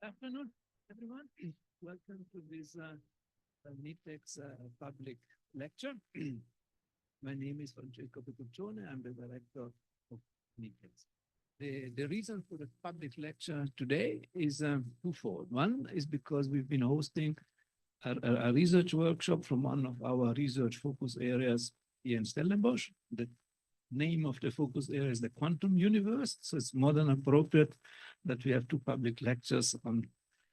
Afternoon, everyone. Welcome to this NITheCS public lecture. My name is Francesco Petruccione. I'm the director of NITheCS. The reason for the public lecture today is twofold. One is because we've been hosting a research workshop from one of our research focus areas here in Stellenbosch. The name of the focus area is the quantum universe. So it's more than appropriate that we have two public lectures on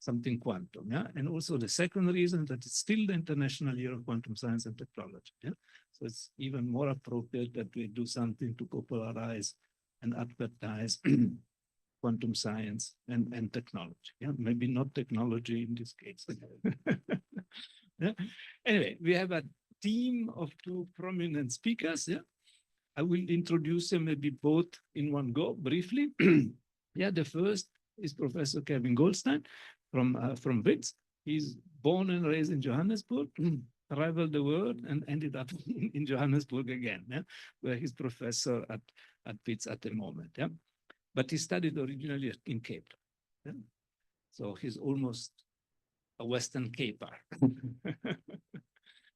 something quantum. Yeah? And also the second reason that it's still the International Year of Quantum Science and Technology. Yeah? So it's even more appropriate that we do something to popularize and advertise quantum science and technology. Yeah? Maybe not technology in this case. Yeah? Anyway, we have a team of two prominent speakers. Yeah? I will introduce them maybe both in one go briefly. Yeah, the first is Professor Kevin Goldstein from WITS. He's born and raised in Johannesburg, traveled the world, and ended up in Johannesburg again, yeah, where he's professor at WITS at the moment. Yeah, but he studied originally in Cape Town. Yeah? So he's almost a Western Caper.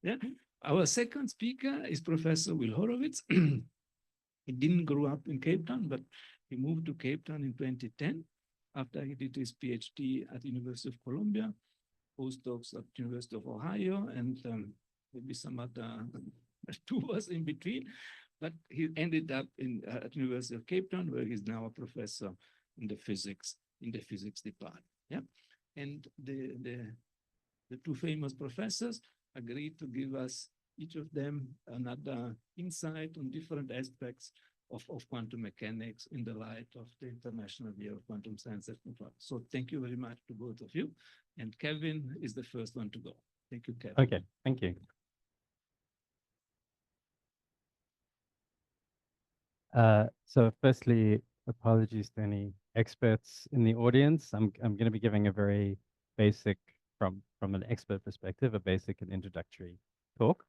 Yeah. Our second speaker is Professor Will Horowitz. He didn't grow up in Cape Town, but he moved to Cape Town in 2010 after he did his PhD at the University of Columbia, postdocs at the University of Ohio, and maybe some other tours in between. But he ended up at the University of Cape Town, where he's now a professor in the physics department. Yeah, and the two famous professors agreed to give us, each of them, another insight on different aspects of quantum mechanics in the light of the International Year of Quantum Science and Technology. So thank you very much to both of you. And Kevin is the first one to go. Thank you, Kevin. Okay, thank you. So firstly, apologies to any experts in the audience. I'm going to be giving a very basic, from an expert perspective, a basic and introductory talk.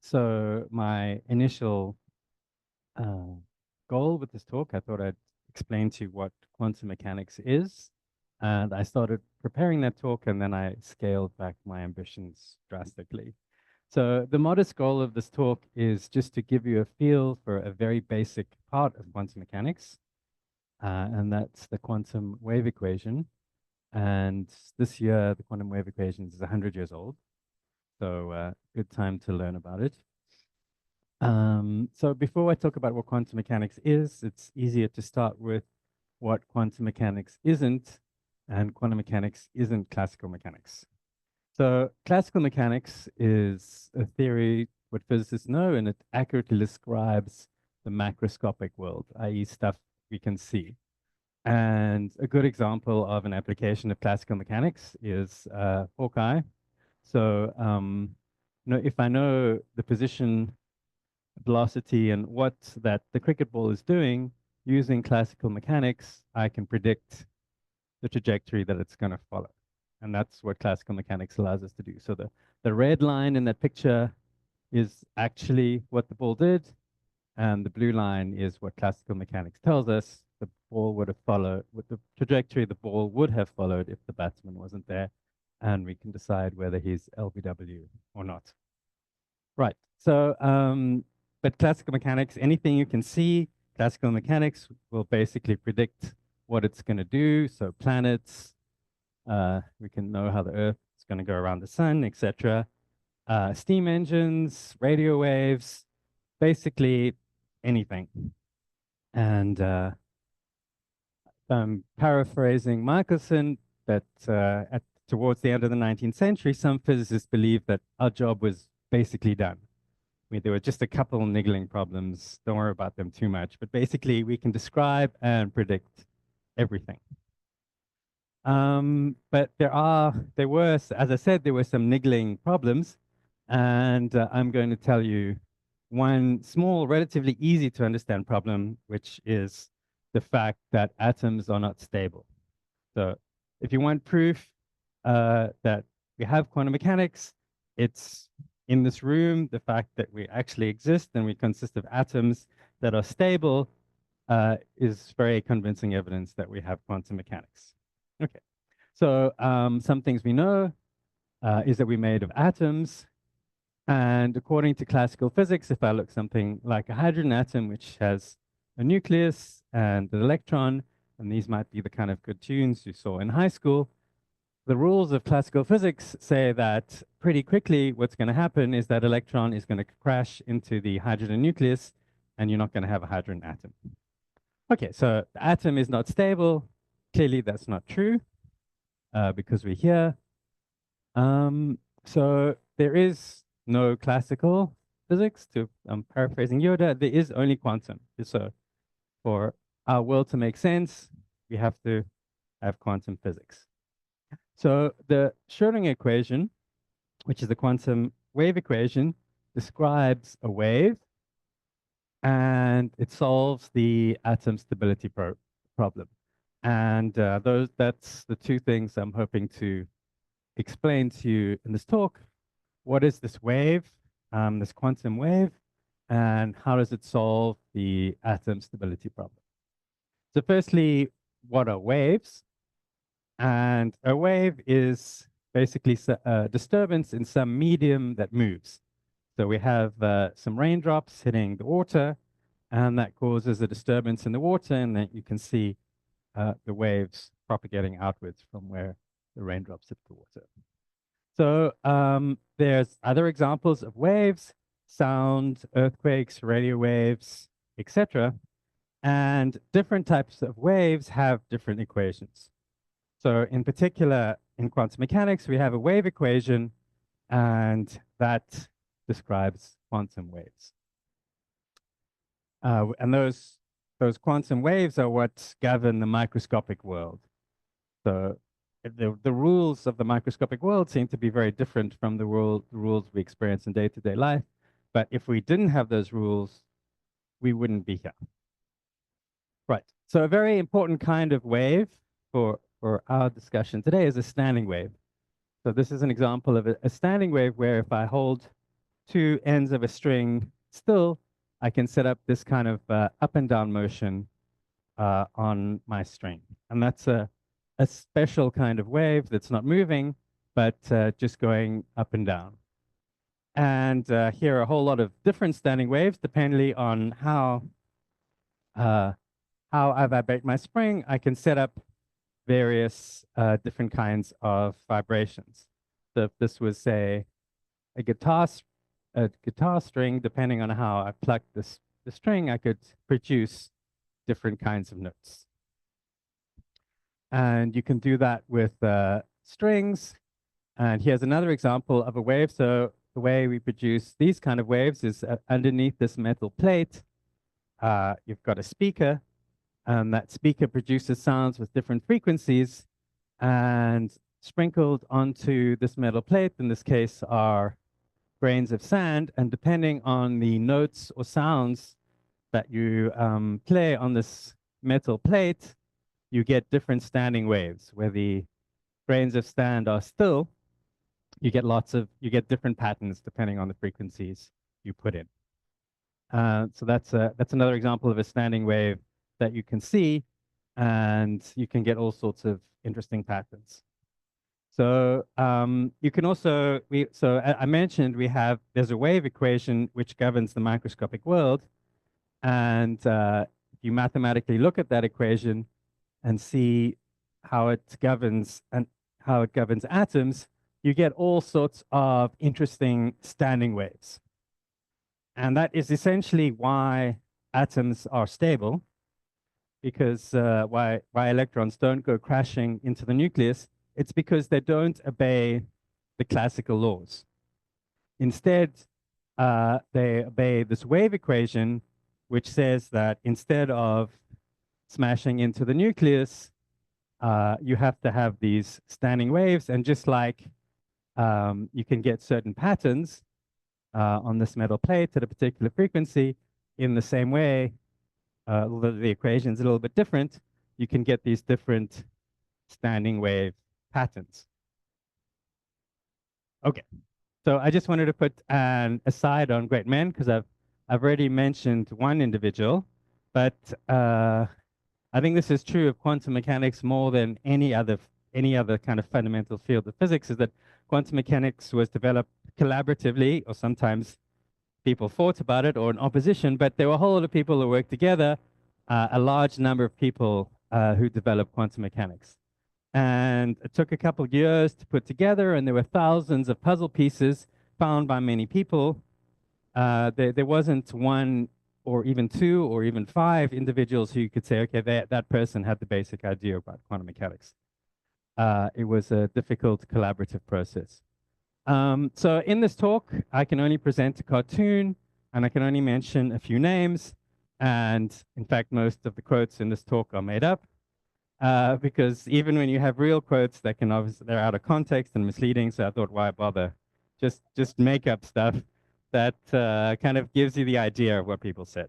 So my initial goal with this talk, I thought I'd explain to you what quantum mechanics is. And I started preparing that talk, and then I scaled back my ambitions drastically. So the modest goal of this talk is just to give you a feel for a very basic part of quantum mechanics, and that's the quantum wave equation. And this year, the quantum wave equation is 100 years old. So good time to learn about it. So before I talk about what quantum mechanics is, it's easier to start with what quantum mechanics isn't, and quantum mechanics isn't classical mechanics. So classical mechanics is a theory, what physicists know, and it accurately describes the macroscopic world, i.e. stuff we can see. And a good example of an application of classical mechanics is Hawkeye. So if I know the position, velocity, and what the cricket ball is doing, using classical mechanics, I can predict the trajectory that it's going to follow. And that's what classical mechanics allows us to do. So the red line in that picture is actually what the ball did, and the blue line is what classical mechanics tells us the ball would have followed, with the trajectory the ball would have followed if the batsman wasn't there, and we can decide whether he's LBW or not. Right, so, but classical mechanics, anything you can see, classical mechanics will basically predict what it's going to do. So planets, we can know how the Earth is going to go around the sun, etc. Steam engines, radio waves, basically anything. And I'm paraphrasing Michelson, that towards the end of the 19th century, some physicists believed that our job was basically done. I mean, there were just a couple niggling problems. Don't worry about them too much. But basically, we can describe and predict everything. But there were, as I said, there were some niggling problems. And I'm going to tell you one small, relatively easy to understand problem, which is the fact that atoms are not stable. So if you want proof that we have quantum mechanics, it's in this room, the fact that we actually exist and we consist of atoms that are stable is very convincing evidence that we have quantum mechanics. Okay, so some things we know is that we're made of atoms. And according to classical physics, if I look something like a hydrogen atom, which has a nucleus and an electron, and these might be the kind of good tunes you saw in high school, the rules of classical physics say that pretty quickly what's going to happen is that electron is going to crash into the hydrogen nucleus, and you're not going to have a hydrogen atom. Okay, so the atom is not stable. Clearly, that's not true because we're here. So there is no classical physics. I'm paraphrasing Yoda. There is only quantum. So for our world to make sense, we have to have quantum physics. So the Schrödinger equation, which is the quantum wave equation, describes a wave, and it solves the atom stability problem. And that's the two things I'm hoping to explain to you in this talk. What is this wave, this quantum wave, and how does it solve the atom stability problem? So firstly, what are waves? And a wave is basically a disturbance in some medium that moves. So we have some raindrops hitting the water, and that causes a disturbance in the water, and then you can see the waves propagating outwards from where the raindrops hit the water. So there's other examples of waves, sound, earthquakes, radio waves, etc. And different types of waves have different equations. So in particular, in quantum mechanics, we have a wave equation, and that describes quantum waves. And those quantum waves are what govern the microscopic world. So the rules of the microscopic world seem to be very different from the rules we experience in day-to-day life. But if we didn't have those rules, we wouldn't be here. Right. So a very important kind of wave for our discussion today is a standing wave. So this is an example of a standing wave where if I hold two ends of a string still, I can set up this kind of up and down motion on my string. And that's a special kind of wave that's not moving, but just going up and down. And here are a whole lot of different standing waves, depending on how I vibrate my spring. I can set up various different kinds of vibrations. So if this was, say, a guitar string, depending on how I pluck the string, I could produce different kinds of notes. And you can do that with strings. And here's another example of a wave. So the way we produce these kind of waves is underneath this metal plate, you've got a speaker, and that speaker produces sounds with different frequencies, and sprinkled onto this metal plate, in this case, are grains of sand. And depending on the notes or sounds that you play on this metal plate, you get different standing waves. Where the grains of sand are still, you get different patterns depending on the frequencies you put in. So that's another example of a standing wave that you can see, and you can get all sorts of interesting patterns. So you can also, so I mentioned there's a wave equation which governs the microscopic world, and if you mathematically look at that equation and see how it governs atoms, you get all sorts of interesting standing waves. And that is essentially why atoms are stable, because why electrons don't go crashing into the nucleus. It's because they don't obey the classical laws. Instead, they obey this wave equation, which says that instead of smashing into the nucleus, you have to have these standing waves. And just like you can get certain patterns on this metal plate at a particular frequency, in the same way, although the equation is a little bit different, you can get these different standing wave patterns. Okay, so I just wanted to put an aside on great men, because I've already mentioned one individual, but I think this is true of quantum mechanics more than any other kind of fundamental field of physics, is that quantum mechanics was developed collaboratively, or sometimes people fought about it or in opposition, but there were a whole lot of people who worked together, a large number of people who developed quantum mechanics. And it took a couple of years to put together, and there were thousands of puzzle pieces found by many people. There wasn't one or even two or even five individuals who you could say, okay, that person had the basic idea about quantum mechanics. It was a difficult collaborative process. So in this talk, I can only present a cartoon, and I can only mention a few names. And in fact, most of the quotes in this talk are made up. Because even when you have real quotes, they're out of context and misleading. So I thought, why bother? Just make up stuff that kind of gives you the idea of what people said.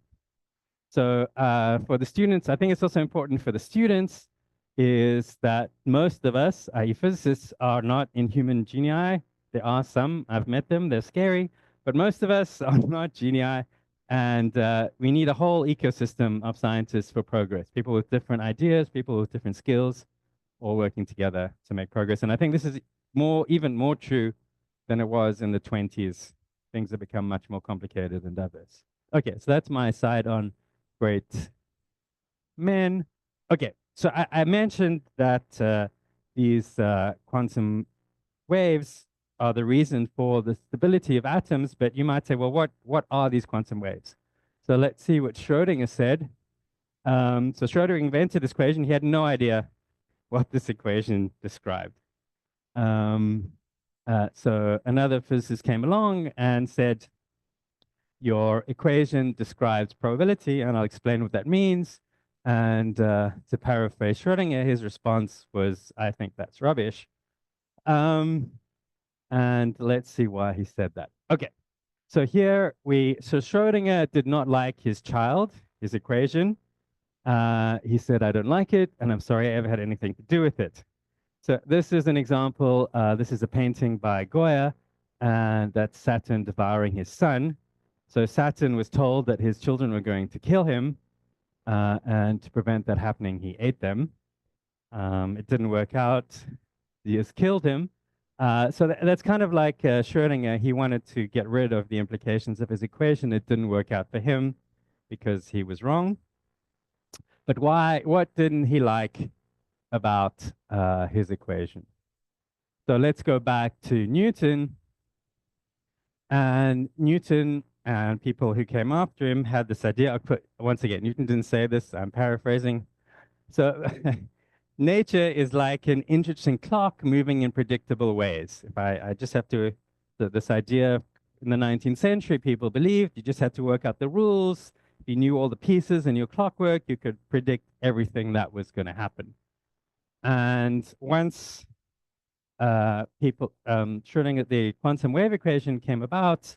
So for the students, I think it's also important for the students is that most of us, i.e. physicists, are not inhuman genii. There are some, I've met them, they're scary, but most of us are not genii. And we need a whole ecosystem of scientists for progress, people with different ideas, people with different skills, all working together to make progress. And I think this is even more true than it was in the 20s. Things have become much more complicated and diverse. Okay, so that's my side on great men. Okay, so I mentioned that these quantum waves are the reason for the stability of atoms, but you might say, well, what are these quantum waves? So let's see what Schrödinger said. So Schrödinger invented this equation. He had no idea what this equation described. So another physicist came along and said, your equation describes probability, and I'll explain what that means. And to paraphrase Schrödinger, his response was, I think that's rubbish. And let's see why he said that. Okay, so so Schrödinger did not like his child, his equation. He said, I don't like it, and I'm sorry I ever had anything to do with it. So this is an example. This is a painting by Goya, and that's Saturn devouring his son. So Saturn was told that his children were going to kill him, and to prevent that happening, he ate them. It didn't work out. He has killed him. So that's kind of like Schrödinger. He wanted to get rid of the implications of his equation. It didn't work out for him because he was wrong. But why? What didn't he like about his equation? So let's go back to Newton. And Newton and people who came after him had this idea. Once again, Newton didn't say this. I'm paraphrasing. So nature is like an interesting clock moving in predictable ways. If I just have to, this idea in the 19th century, people believed you just had to work out the rules. If you knew all the pieces in your clockwork, you could predict everything that was going to happen. And once Schrödinger, the quantum wave equation came about,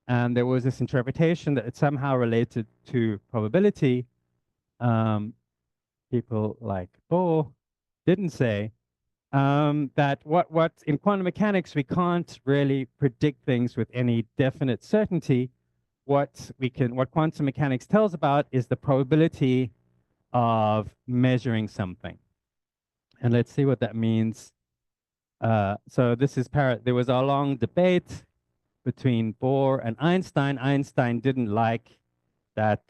and there was this interpretation that it somehow related to probability, people like Bohr didn't say that what in quantum mechanics we can't really predict things with any definite certainty. What quantum mechanics tells about is the probability of measuring something. And let's see what that means. So this is there was a long debate between Bohr and Einstein. Einstein didn't like that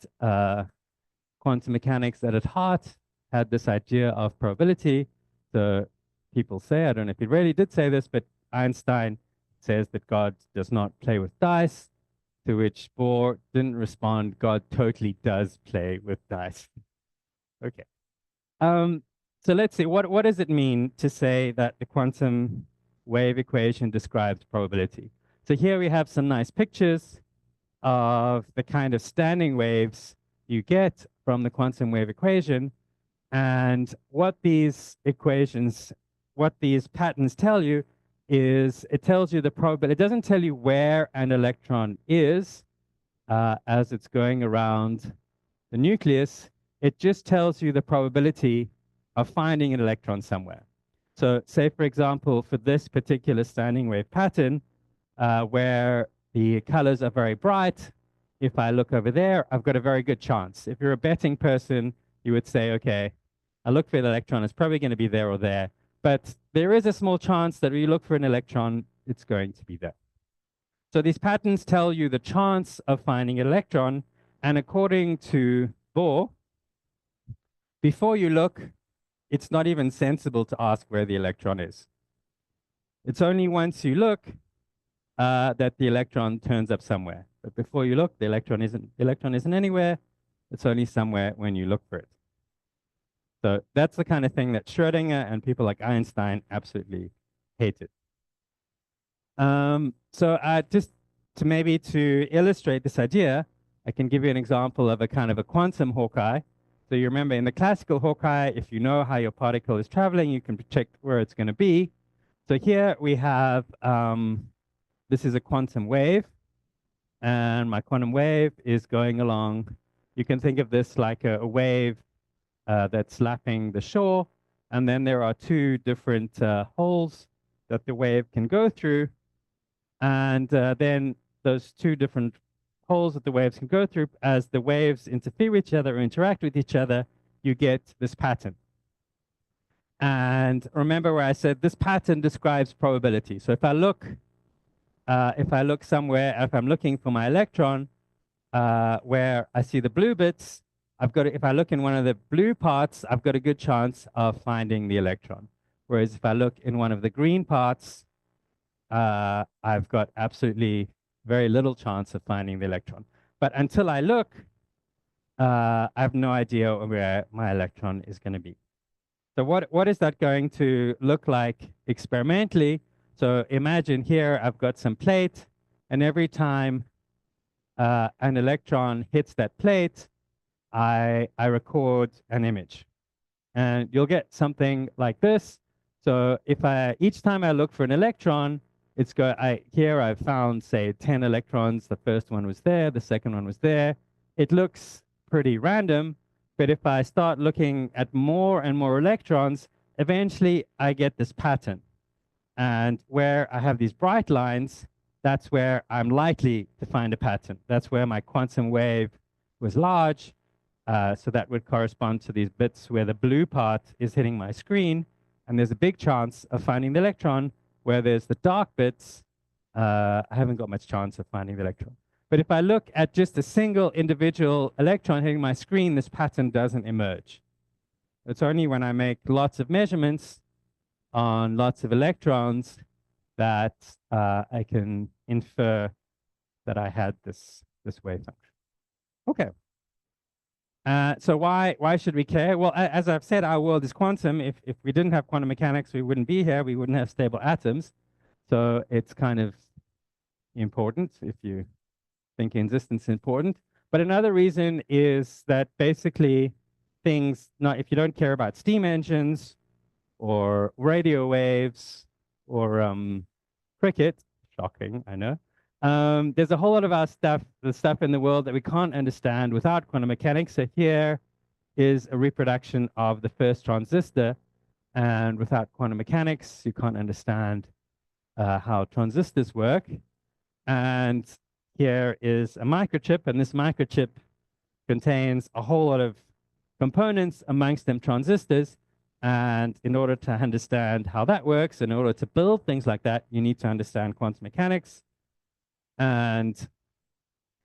quantum mechanics at its heart had this idea of probability. So people say, I don't know if he really did say this, but Einstein says that God does not play with dice, to which Bohr didn't respond, God totally does play with dice. Okay. So let's see, what does it mean to say that the quantum wave equation describes probability? So here we have some nice pictures of the kind of standing waves you get from the quantum wave equation. And what these patterns tell you is it tells you the probability. It doesn't tell you where an electron is as it's going around the nucleus. It just tells you the probability of finding an electron somewhere. So say, for example, for this particular standing wave pattern, where the colors are very bright, if I look over there, I've got a very good chance. If you're a betting person, you would say, okay, I look for an electron, it's probably going to be there or there. But there is a small chance that when you look for an electron, it's going to be there. So these patterns tell you the chance of finding an electron. And according to Bohr, before you look, it's not even sensible to ask where the electron is. It's only once you look that the electron turns up somewhere. But before you look, the electron isn't anywhere. It's only somewhere when you look for it. So that's the kind of thing that Schrödinger and people like Einstein absolutely hated. So just to illustrate this idea, I can give you an example of a kind of a quantum Hawkeye. So you remember in the classical Hawkeye, if you know how your particle is traveling, you can predict where it's going to be. So here we have, this is a quantum wave, and my quantum wave is going along. You can think of this like a wave that's lapping the shore, and then there are two different holes that the wave can go through, and then those two different holes that the waves can go through, as the waves interfere with each other or interact with each other, you get this pattern. And remember where I said this pattern describes probability. So if I look somewhere, if I'm looking for my electron, where I see the blue bits, if I look in one of the blue parts, I've got a good chance of finding the electron. Whereas if I look in one of the green parts, I've got absolutely very little chance of finding the electron. But until I look, I have no idea where my electron is going to be. So what is that going to look like experimentally? So imagine here I've got some plate, and every time an electron hits that plate, I record an image. And you'll get something like this. So if each time I look for an electron, here I've found, say, 10 electrons. The first one was there, the second one was there. It looks pretty random, but if I start looking at more and more electrons, eventually I get this pattern. And where I have these bright lines, that's where I'm likely to find a pattern. That's where my quantum wave was large. So that would correspond to these bits where the blue part is hitting my screen. And there's a big chance of finding the electron. Where there's the dark bits, I haven't got much chance of finding the electron. But if I look at just a single individual electron hitting my screen, this pattern doesn't emerge. It's only when I make lots of measurements on lots of electrons that I can infer that I had this wave function. Okay. So why should we care? Well, as I've said, our world is quantum. If we didn't have quantum mechanics, we wouldn't be here. We wouldn't have stable atoms. So it's kind of important if you think existence is important. But another reason is that basically if you don't care about steam engines or radio waves or cricket, shocking, I know, there's a whole lot of the stuff in the world that we can't understand without quantum mechanics. So here is a reproduction of the first transistor. And without quantum mechanics, you can't understand how transistors work. And here is a microchip. And this microchip contains a whole lot of components, amongst them transistors. And in order to understand how that works, in order to build things like that, you need to understand quantum mechanics. And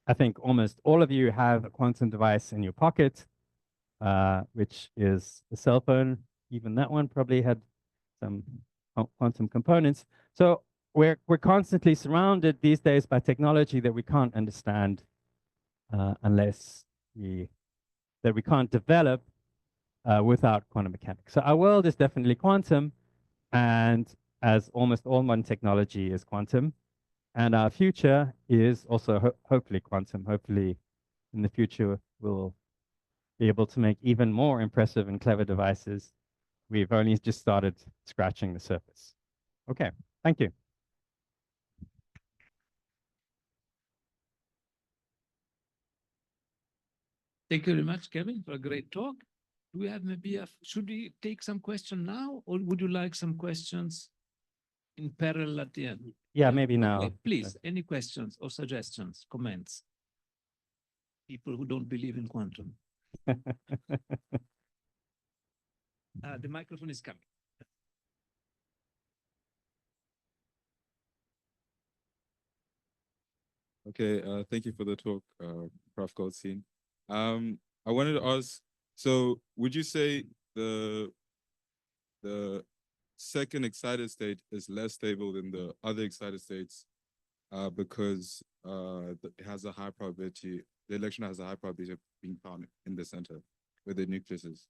I think almost all of you have a quantum device in your pocket, which is a cell phone. Even that one probably had some quantum components. So we're constantly surrounded these days by technology that we can't understand that we can't develop without quantum mechanics. So our world is definitely quantum, and as almost all modern technology is quantum. And our future is also hopefully quantum. Hopefully, in the future, we'll be able to make even more impressive and clever devices. We've only just started scratching the surface. Okay, thank you. Thank you very much, Kevin, for a great talk. Do we have should we take some question now, or would you like some questions in parallel at the end? Yeah, maybe now. Okay, please, any questions or suggestions, comments? People who don't believe in quantum. The microphone is coming. Okay, thank you for the talk, Prof. Goldstein. I wanted to ask, so would you say the second excited state is less stable than the other excited states because it has a high probability, the electron has a high probability of being found in the center where the nucleus is?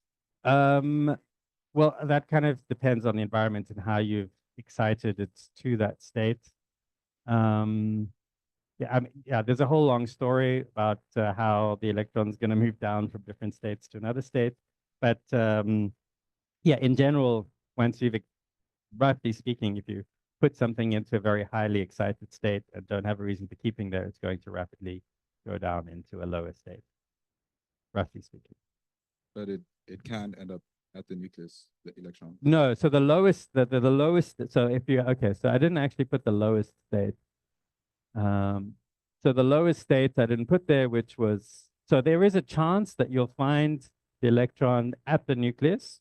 Well, that kind of depends on the environment and how you've excited it to that state. Yeah, there's a whole long story about how the electron's going to move down from different states to another state. But yeah, in general, once you've, roughly speaking, if you put something into a very highly excited state and don't have a reason for keeping there, it's going to rapidly go down into a lower state, roughly speaking. But it can end up at the nucleus, the electron. No, so the lowest, the lowest, so if you, okay, so I didn't actually put the lowest state. So the lowest state I didn't put there, which was, so there is a chance that you'll find the electron at the nucleus,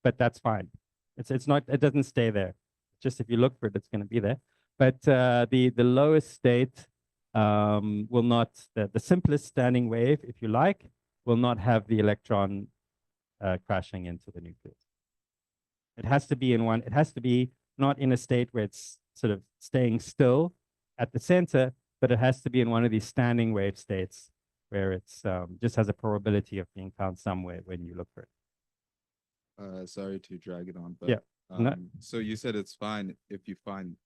but that's fine. It's not, it doesn't stay there. Just if you look for it, it's going to be there. But the lowest state will not, the simplest standing wave, if you like, will not have the electron crashing into the nucleus. It has to be in one, it has to be not in a state where it's sort of staying still at the center, but it has to be in one of these standing wave states where it's just has a probability of being found somewhere when you look for it. Sorry to drag it on, but yeah. No. So you said it's fine if you find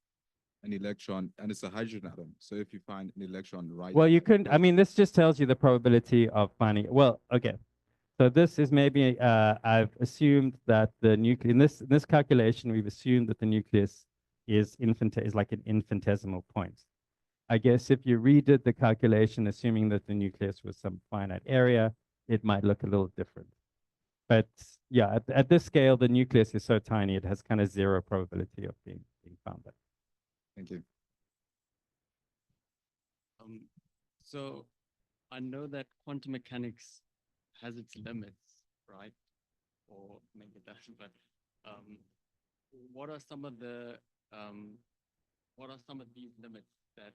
an electron, and it's a hydrogen atom. So if you find an electron right. Well, you couldn't, I mean, this just tells you the probability of finding, well, okay. So this is maybe, I've assumed that the nucleus, in this calculation, we've assumed that the nucleus is like an infinitesimal point. I guess if you redid the calculation, assuming that the nucleus was some finite area, it might look a little different. But yeah, at this scale, the nucleus is so tiny, it has kind of zero probability of being found there. Thank you. So I know that quantum mechanics has its limits, right? Or maybe it doesn't, but what are some of the these limits that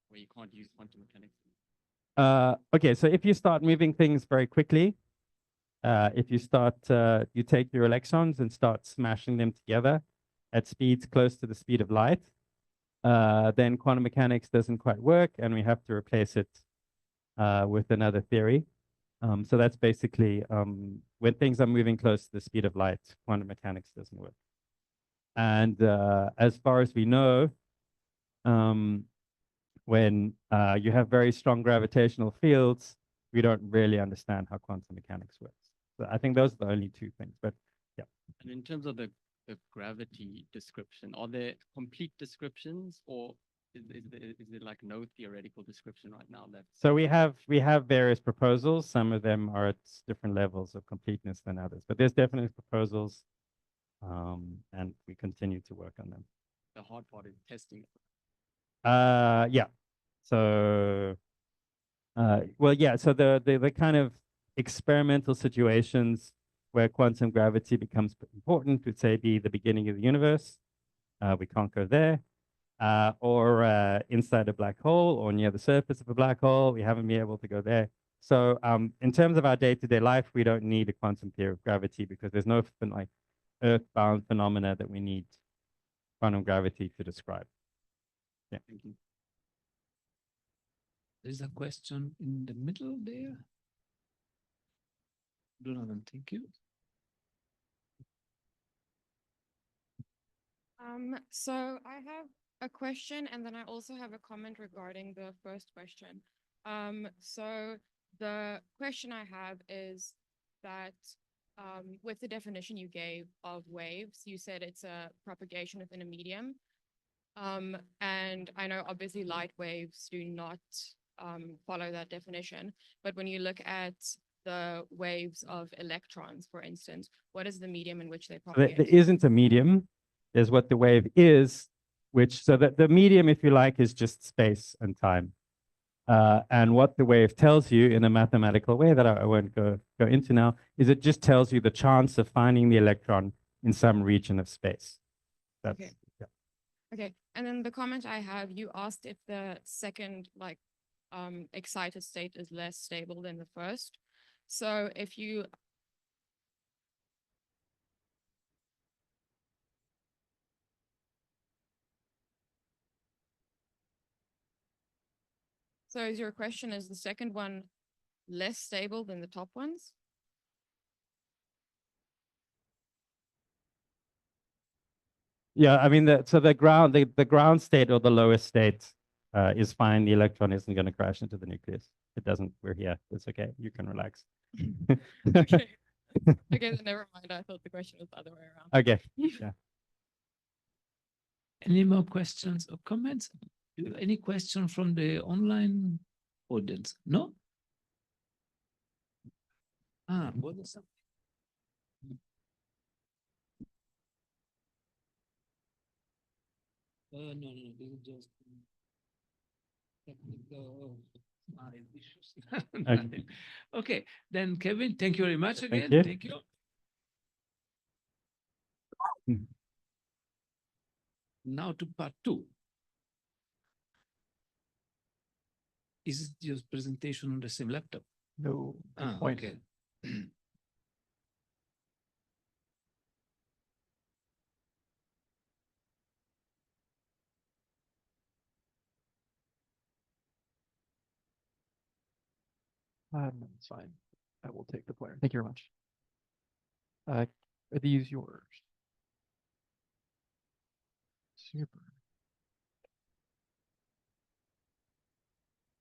where you can't use quantum mechanics? Okay, so if you start moving things very quickly, if you start, you take your electrons and start smashing them together at speeds close to the speed of light, then quantum mechanics doesn't quite work, and we have to replace it with another theory. So that's basically when things are moving close to the speed of light, quantum mechanics doesn't work. And as far as we know, when you have very strong gravitational fields, we don't really understand how quantum mechanics works. So I think those are the only two things, but yeah. And in terms of the gravity description, are there complete descriptions, or is there like no theoretical description right now? So we have various proposals. Some of them are at different levels of completeness than others, but there's definitely proposals, and we continue to work on them. The hard part is testing. Yeah. So, well, yeah. So the kind of experimental situations where quantum gravity becomes important would say be the beginning of the universe. We can't go there. Or inside a black hole or near the surface of a black hole. We haven't been able to go there. So in terms of our day-to-day life, we don't need a quantum theory of gravity because there's no like earthbound phenomena that we need quantum gravity to describe. Yeah. Thank you. There's a question in the middle there. Donovan, thank you. So I have a question, and then I also have a comment regarding the first question. So the question I have is that with the definition you gave of waves, you said it's a propagation within a medium. And I know obviously light waves do not follow that definition, but when you look at the waves of electrons, for instance, what is the medium in which they propagate? There isn't a medium. There's what the wave is, which, so that the medium, if you like, is just space and time. And what the wave tells you in a mathematical way that I won't go into now is it just tells you the chance of finding the electron in some region of space. That's, Okay. yeah. Okay, and then the comment I have, you asked if the second excited state is less stable than the first. So if you So is your question, is the second one less stable than the top ones? Yeah, I mean, so the ground state or the lowest state is fine. The electron isn't going to crash into the nucleus. It doesn't. We're here. It's okay. You can relax. Okay. Okay, then never mind. I thought the question was the other way around. Okay. Yeah. Any more questions or comments? Any question from the online audience? No? What is something? No, this is just technical issues. Nothing. Okay, then Kevin, thank you very much again. you. Thank you. Now to part 2. Is it your presentation on the same laptop? No, good point. Okay. It's fine. I will take the pointer. Thank you very much. Are these yours? Super.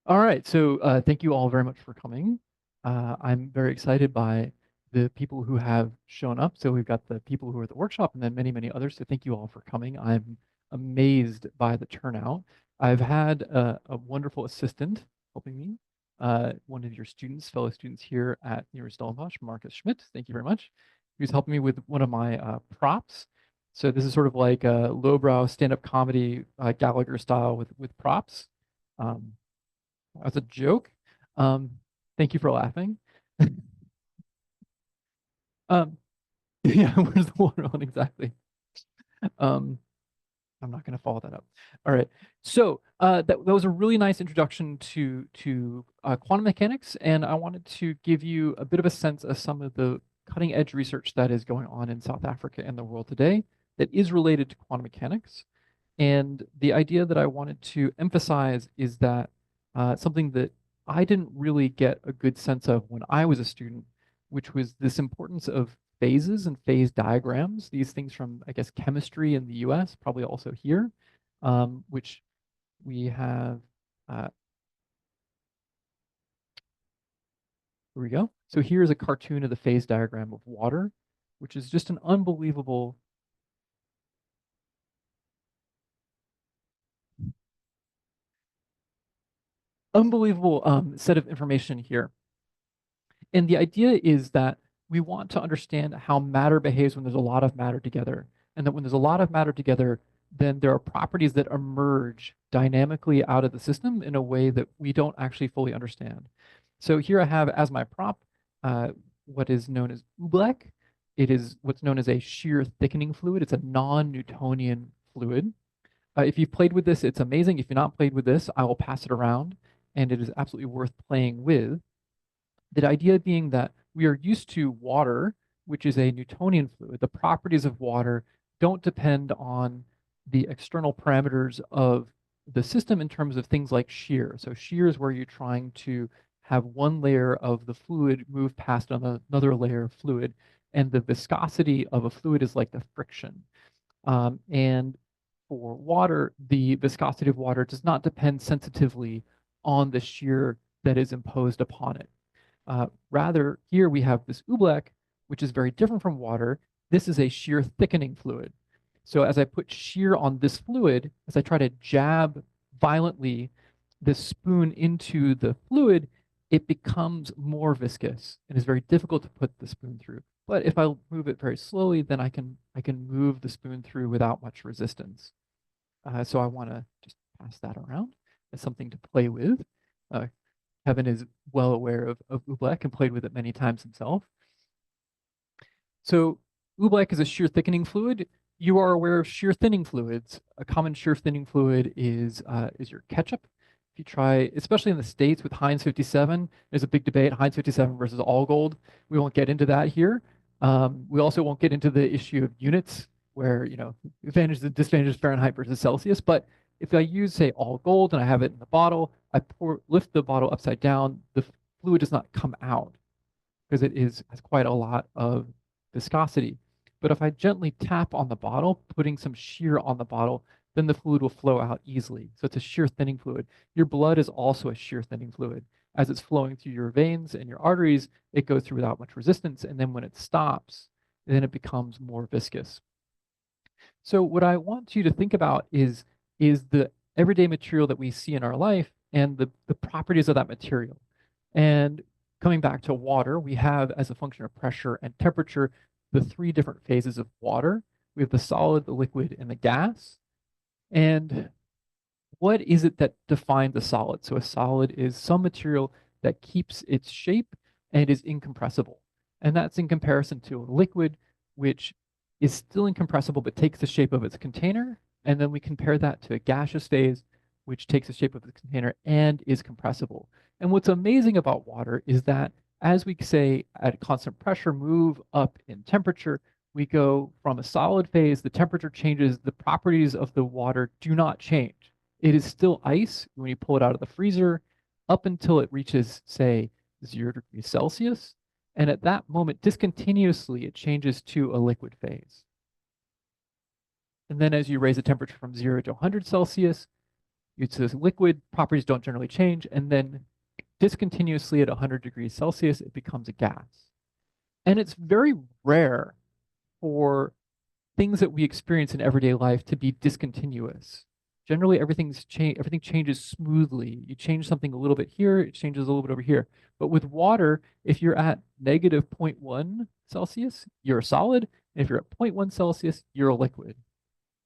All right, so thank you all very much for coming. I'm very excited by the people who have shown up. So we've got the people who are at the workshop and then many, many others. So thank you all for coming. I'm amazed by the turnout. I've had a wonderful assistant helping me. One of your students, fellow students here at University Stellenbosch, Marcus Schmidt. Thank you very much. He was helping me with one of my props. So this is sort of like a lowbrow stand-up comedy Gallagher style with props. As a joke. Thank you for laughing. Yeah, where's the water on exactly? I'm not going to follow that up. All right. So that was a really nice introduction to quantum mechanics, and I wanted to give you a bit of a sense of some of the cutting edge research that is going on in South Africa and the world today that is related to quantum mechanics. And the idea that I wanted to emphasize is that something that I didn't really get a good sense of when I was a student, which was this importance of phases and phase diagrams, these things from, I guess, chemistry in the US, probably also here, which we have, here we go. So here's a cartoon of the phase diagram of water, which is just an unbelievable set of information here. And the idea is that we want to understand how matter behaves when there's a lot of matter together. And that when there's a lot of matter together, then there are properties that emerge dynamically out of the system in a way that we don't actually fully understand. So here I have as my prop what is known as oobleck. It is what's known as a shear thickening fluid. It's a non-Newtonian fluid. If you've played with this, it's amazing. If you've not played with this, I will pass it around, and it is absolutely worth playing with. The idea being that we are used to water, which is a Newtonian fluid. The properties of water don't depend on the external parameters of the system in terms of things like shear. So shear is where you're trying to have one layer of the fluid move past another layer of fluid, and the viscosity of a fluid is like the friction. And for water, the viscosity of water does not depend sensitively on the shear that is imposed upon it. Rather, here we have this oobleck, which is very different from water. This is a shear thickening fluid. So as I put shear on this fluid, as I try to jab violently this spoon into the fluid, it becomes more viscous and is very difficult to put the spoon through. But if I move it very slowly, then I can move the spoon through without much resistance. So I want to just pass that around as something to play with. Kevin is well aware of oobleck and played with it many times himself. So oobleck is a shear thickening fluid. You are aware of shear thinning fluids. A common shear thinning fluid is your ketchup. If you try, especially in the States with Heinz 57, there's a big debate, Heinz 57 versus all gold. We won't get into that here. We also won't get into the issue of units where, advantages and disadvantages Fahrenheit versus Celsius. But if I use, say, all gold and I have it in the bottle, I lift the bottle upside down, the fluid does not come out because it has quite a lot of viscosity. But if I gently tap on the bottle, putting some shear on the bottle, then the fluid will flow out easily. So it's a shear thinning fluid. Your blood is also a shear thinning fluid. As it's flowing through your veins and your arteries, it goes through without much resistance. And then when it stops, then it becomes more viscous. So what I want you to think about is the everyday material that we see in our life and the properties of that material. And coming back to water, we have, as a function of pressure and temperature, the three different phases of water. We have the solid, the liquid, and the gas. And what is it that defines a solid? So a solid is some material that keeps its shape and is incompressible. And that's in comparison to a liquid, which is still incompressible but takes the shape of its container. And then we compare that to a gaseous phase, which takes the shape of the container and is compressible. And what's amazing about water is that as we say at constant pressure move up in temperature, we go from a solid phase, the temperature changes, the properties of the water do not change. It is still ice when you pull it out of the freezer up until it reaches, say, 0 degrees Celsius. And at that moment, discontinuously, it changes to a liquid phase. And then as you raise the temperature from 0 to 100 Celsius, it's a liquid, properties don't generally change, and then discontinuously at 100 degrees Celsius, it becomes a gas. And it's very rare for things that we experience in everyday life to be discontinuous. Generally, everything changes smoothly. You change something a little bit here, it changes a little bit over here. But with water, if you're at negative 0.1 Celsius, you're a solid. And if you're at 0.1 Celsius, you're a liquid.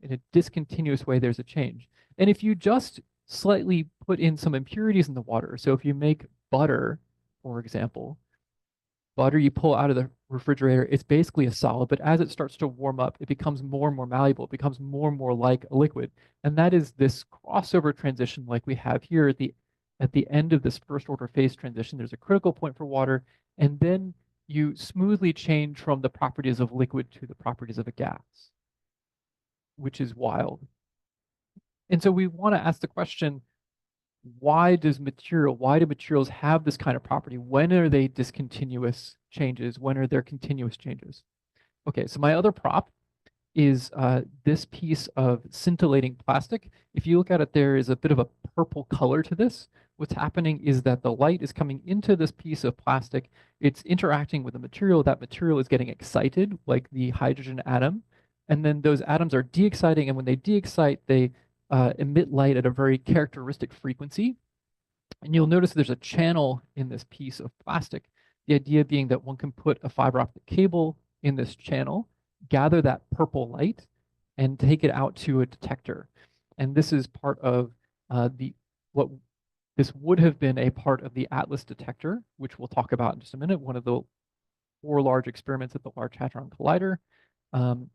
In a discontinuous way, there's a change. And if you just slightly put in some impurities in the water, so if you make butter, for example, butter you pull out of the refrigerator, it's basically a solid, but as it starts to warm up, it becomes more and more malleable, it becomes more and more like a liquid. And that is this crossover transition like we have here at the end of this first order phase transition. There's a critical point for water, and then you smoothly change from the properties of liquid to the properties of a gas, which is wild. And so we want to ask the question, why do materials have this kind of property? When are they discontinuous changes? When are there continuous changes? Okay, so my other prop is this piece of scintillating plastic. If you look at it, there is a bit of a purple color to this. What's happening is that the light is coming into this piece of plastic. It's interacting with the material. That material is getting excited, like the hydrogen atom. And then those atoms are de-exciting, and when they de-excite, they emit light at a very characteristic frequency. And you'll notice there's a channel in this piece of plastic. The idea being that one can put a fiber optic cable in this channel, gather that purple light, and take it out to a detector. And this is part of this would have been a part of the Atlas detector, which we'll talk about in just a minute, one of the 4 large experiments at the Large Hadron Collider.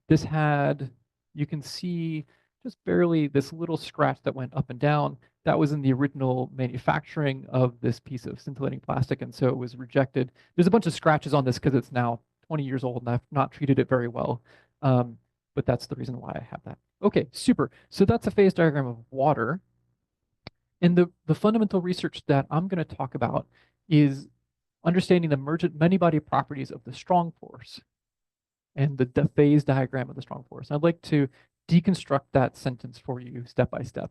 This had, you can see just barely this little scratch that went up and down. That was in the original manufacturing of this piece of scintillating plastic, and so it was rejected. There's a bunch of scratches on this because it's now 20 years old and I've not treated it very well. But that's the reason why I have that. Okay, super. So that's a phase diagram of water. And the fundamental research that I'm going to talk about is understanding the many-body properties of the strong force and the phase diagram of the strong force. And I'd like to deconstruct that sentence for you step by step.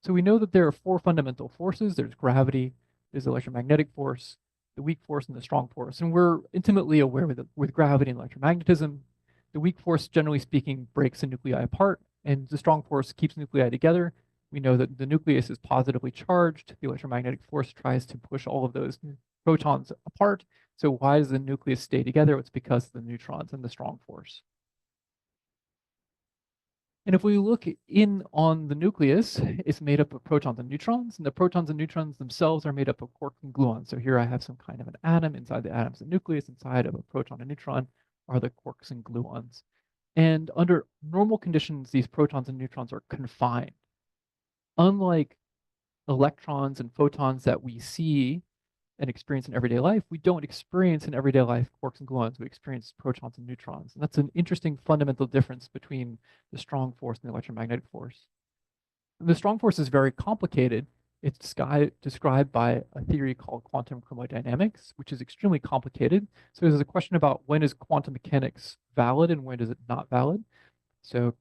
So we know that there are 4 fundamental forces. There's gravity, there's the electromagnetic force, the weak force, and the strong force. And we're intimately aware with gravity and electromagnetism. The weak force, generally speaking, breaks the nuclei apart, and the strong force keeps nuclei together. We know that the nucleus is positively charged. The electromagnetic force tries to push all of those protons apart. So why does the nucleus stay together? It's because of the neutrons and the strong force. And if we look in on the nucleus, it's made up of protons and neutrons, and the protons and neutrons themselves are made up of quarks and gluons. So here I have some kind of an atom. Inside the atom's the nucleus. Inside of a proton and neutron are the quarks and gluons. And under normal conditions, these protons and neutrons are confined. Unlike electrons and photons that we see and experience in everyday life, we don't experience in everyday life quarks and gluons. We experience protons and neutrons. And that's an interesting fundamental difference between the strong force and the electromagnetic force. And the strong force is very complicated. It's described by a theory called quantum chromodynamics, which is extremely complicated. So there's a question about when is quantum mechanics valid and when is it not valid. So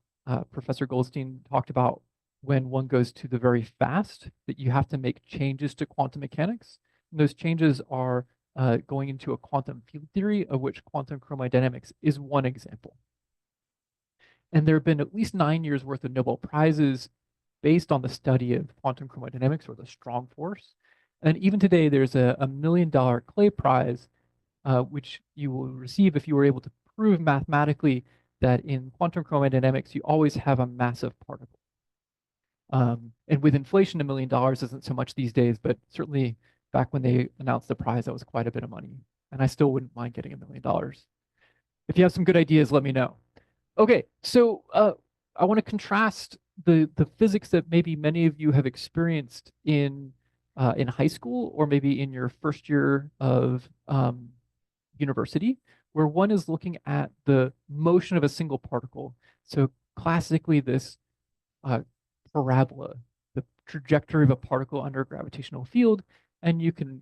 Professor Goldstein talked about when one goes to the very fast, that you have to make changes to quantum mechanics. And those changes are going into a quantum field theory, of which quantum chromodynamics is one example. And there have been at least 9 years worth of Nobel Prizes based on the study of quantum chromodynamics, or the strong force. And even today, there's a $1 million Clay Prize, which you will receive if you were able to prove mathematically that in quantum chromodynamics, you always have a massive particle. And with inflation, $1 million isn't so much these days, but certainly back when they announced the prize, that was quite a bit of money. And I still wouldn't mind getting $1 million. If you have some good ideas, let me know. Okay, so I want to contrast the physics that maybe many of you have experienced in high school, or maybe in your first year of university, where one is looking at the motion of a single particle. So classically, this parabola, the trajectory of a particle under a gravitational field, and you can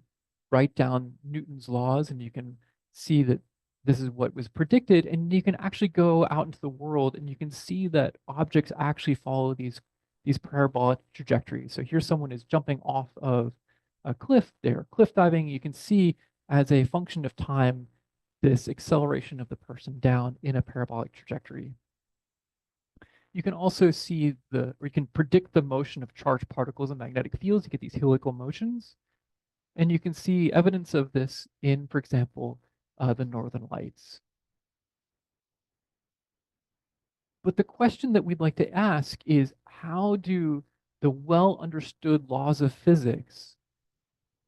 write down Newton's laws, and you can see that this is what was predicted, and you can actually go out into the world and you can see that objects actually follow these parabolic trajectories. So here someone is jumping off of a cliff, they're cliff diving. You can see as a function of time this acceleration of the person down in a parabolic trajectory. You can also see or you can predict the motion of charged particles in magnetic fields. You get these helical motions. And you can see evidence of this in, for example, the Northern Lights. But the question that we'd like to ask is, how do the well understood laws of physics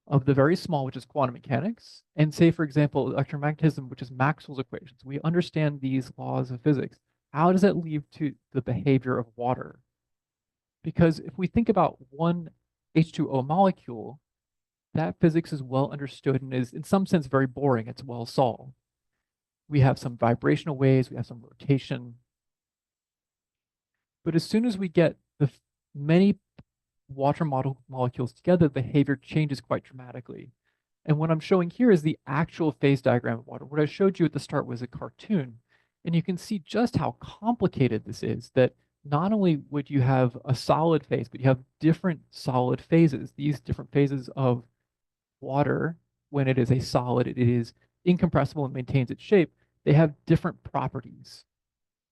of the very small, which is quantum mechanics, and say, for example, electromagnetism, which is Maxwell's equations, we understand these laws of physics, how does that lead to the behavior of water? Because if we think about one H2O molecule, that physics is well understood and is in some sense very boring. It's well solved. We have some vibrational waves, we have some rotation. But as soon as we get the many water molecules together, the behavior changes quite dramatically. And what I'm showing here is the actual phase diagram of water. What I showed you at the start was a cartoon. And you can see just how complicated this is, that not only would you have a solid phase, but you have different solid phases. These different phases of water, when it is a solid, it is incompressible and maintains its shape. They have different properties.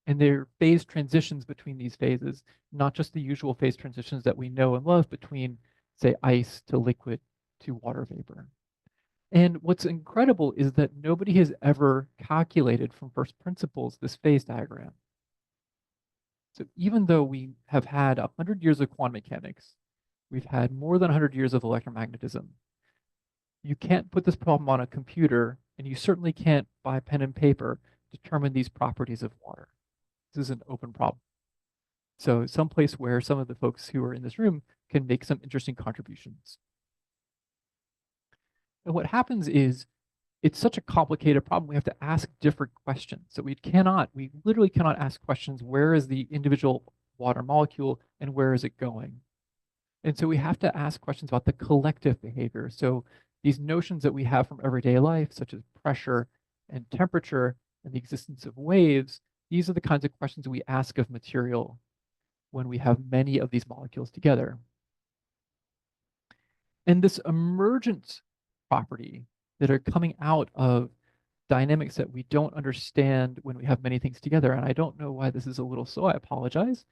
And they're phase transitions between these phases, not just the usual phase transitions that we know and love between, say, ice to liquid to water vapor. And what's incredible is that nobody has ever calculated from first principles this phase diagram. So even though we have had 100 years of quantum mechanics, we've had more than 100 years of electromagnetism, you can't put this problem on a computer, and you certainly can't, by pen and paper, determine these properties of water. This is an open problem. So someplace where some of the folks who are in this room can make some interesting contributions. And what happens is, it's such a complicated problem, we have to ask different questions. So we literally cannot ask questions, where is the individual water molecule and where is it going? And so we have to ask questions about the collective behavior. So these notions that we have from everyday life, such as pressure and temperature and the existence of waves, these are the kinds of questions we ask of material when we have many of these molecules together. And this emergent property that are coming out of dynamics that we don't understand when we have many things together, and I don't know why this is a little slow, I apologize,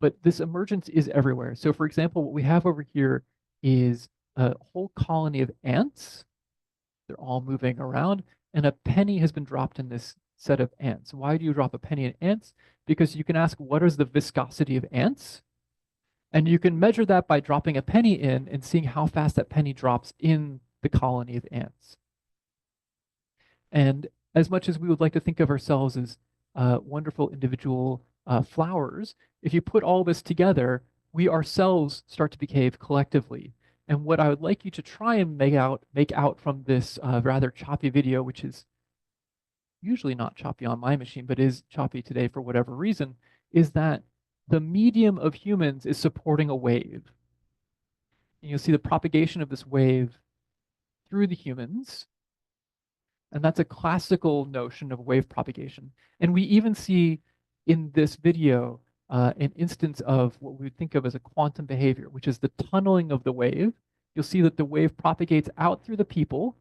but this emergence is everywhere. So for example, what we have over here is a whole colony of ants. They're all moving around, and a penny has been dropped in this set of ants. Why do you drop a penny in ants? Because you can ask, what is the viscosity of ants? And you can measure that by dropping a penny in and seeing how fast that penny drops in the colony of ants. And as much as we would like to think of ourselves as wonderful individual flowers, if you put all this together, we ourselves start to behave collectively. And what I would like you to try and make out from this rather choppy video, which is usually not choppy on my machine, but is choppy today for whatever reason, is that the medium of humans is supporting a wave. And you'll see the propagation of this wave through the humans. And that's a classical notion of wave propagation. And we even see in this video an instance of what we would think of as a quantum behavior, which is the tunneling of the wave. You'll see that the wave propagates out through the people,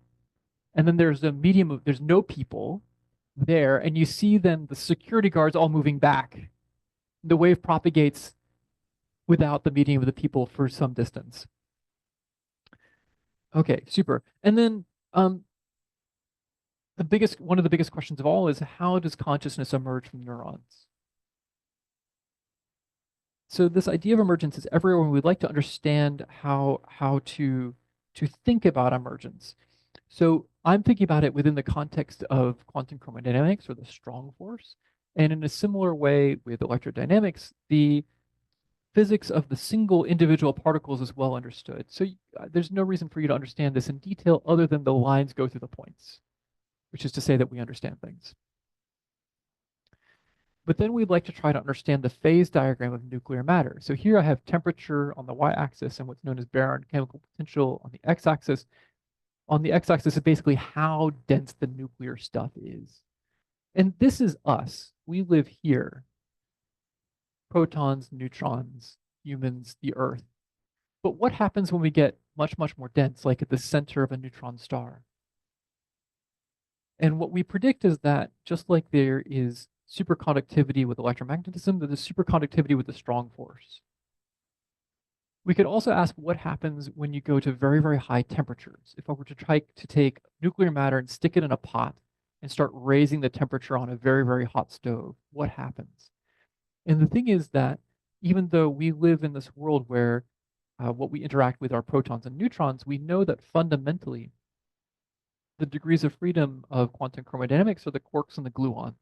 and then there's a medium of, there's no people there, and you see then the security guards all moving back. The wave propagates without the medium of the people for some distance. Okay, super. And then one of the biggest questions of all is, how does consciousness emerge from neurons? So this idea of emergence is everywhere. We'd like to understand how to think about emergence. So I'm thinking about it within the context of quantum chromodynamics, or the strong force. And in a similar way with electrodynamics, the physics of the single individual particles is well understood. So there's no reason for you to understand this in detail other than the lines go through the points, which is to say that we understand things. But then we'd like to try to understand the phase diagram of nuclear matter. So here I have temperature on the y-axis and what's known as baryon chemical potential on the x-axis. On the x-axis is basically how dense the nuclear stuff is. And this is us. We live here. Protons, neutrons, humans, the Earth. But what happens when we get much, much more dense, like at the center of a neutron star? And what we predict is that just like there is superconductivity with electromagnetism, there's superconductivity with the strong force. We could also ask what happens when you go to very, very high temperatures. If I were to try to take nuclear matter and stick it in a pot and start raising the temperature on a very, very hot stove, what happens? And the thing is that even though we live in this world where what we interact with are protons and neutrons, we know that fundamentally the degrees of freedom of quantum chromodynamics are the quarks and the gluons.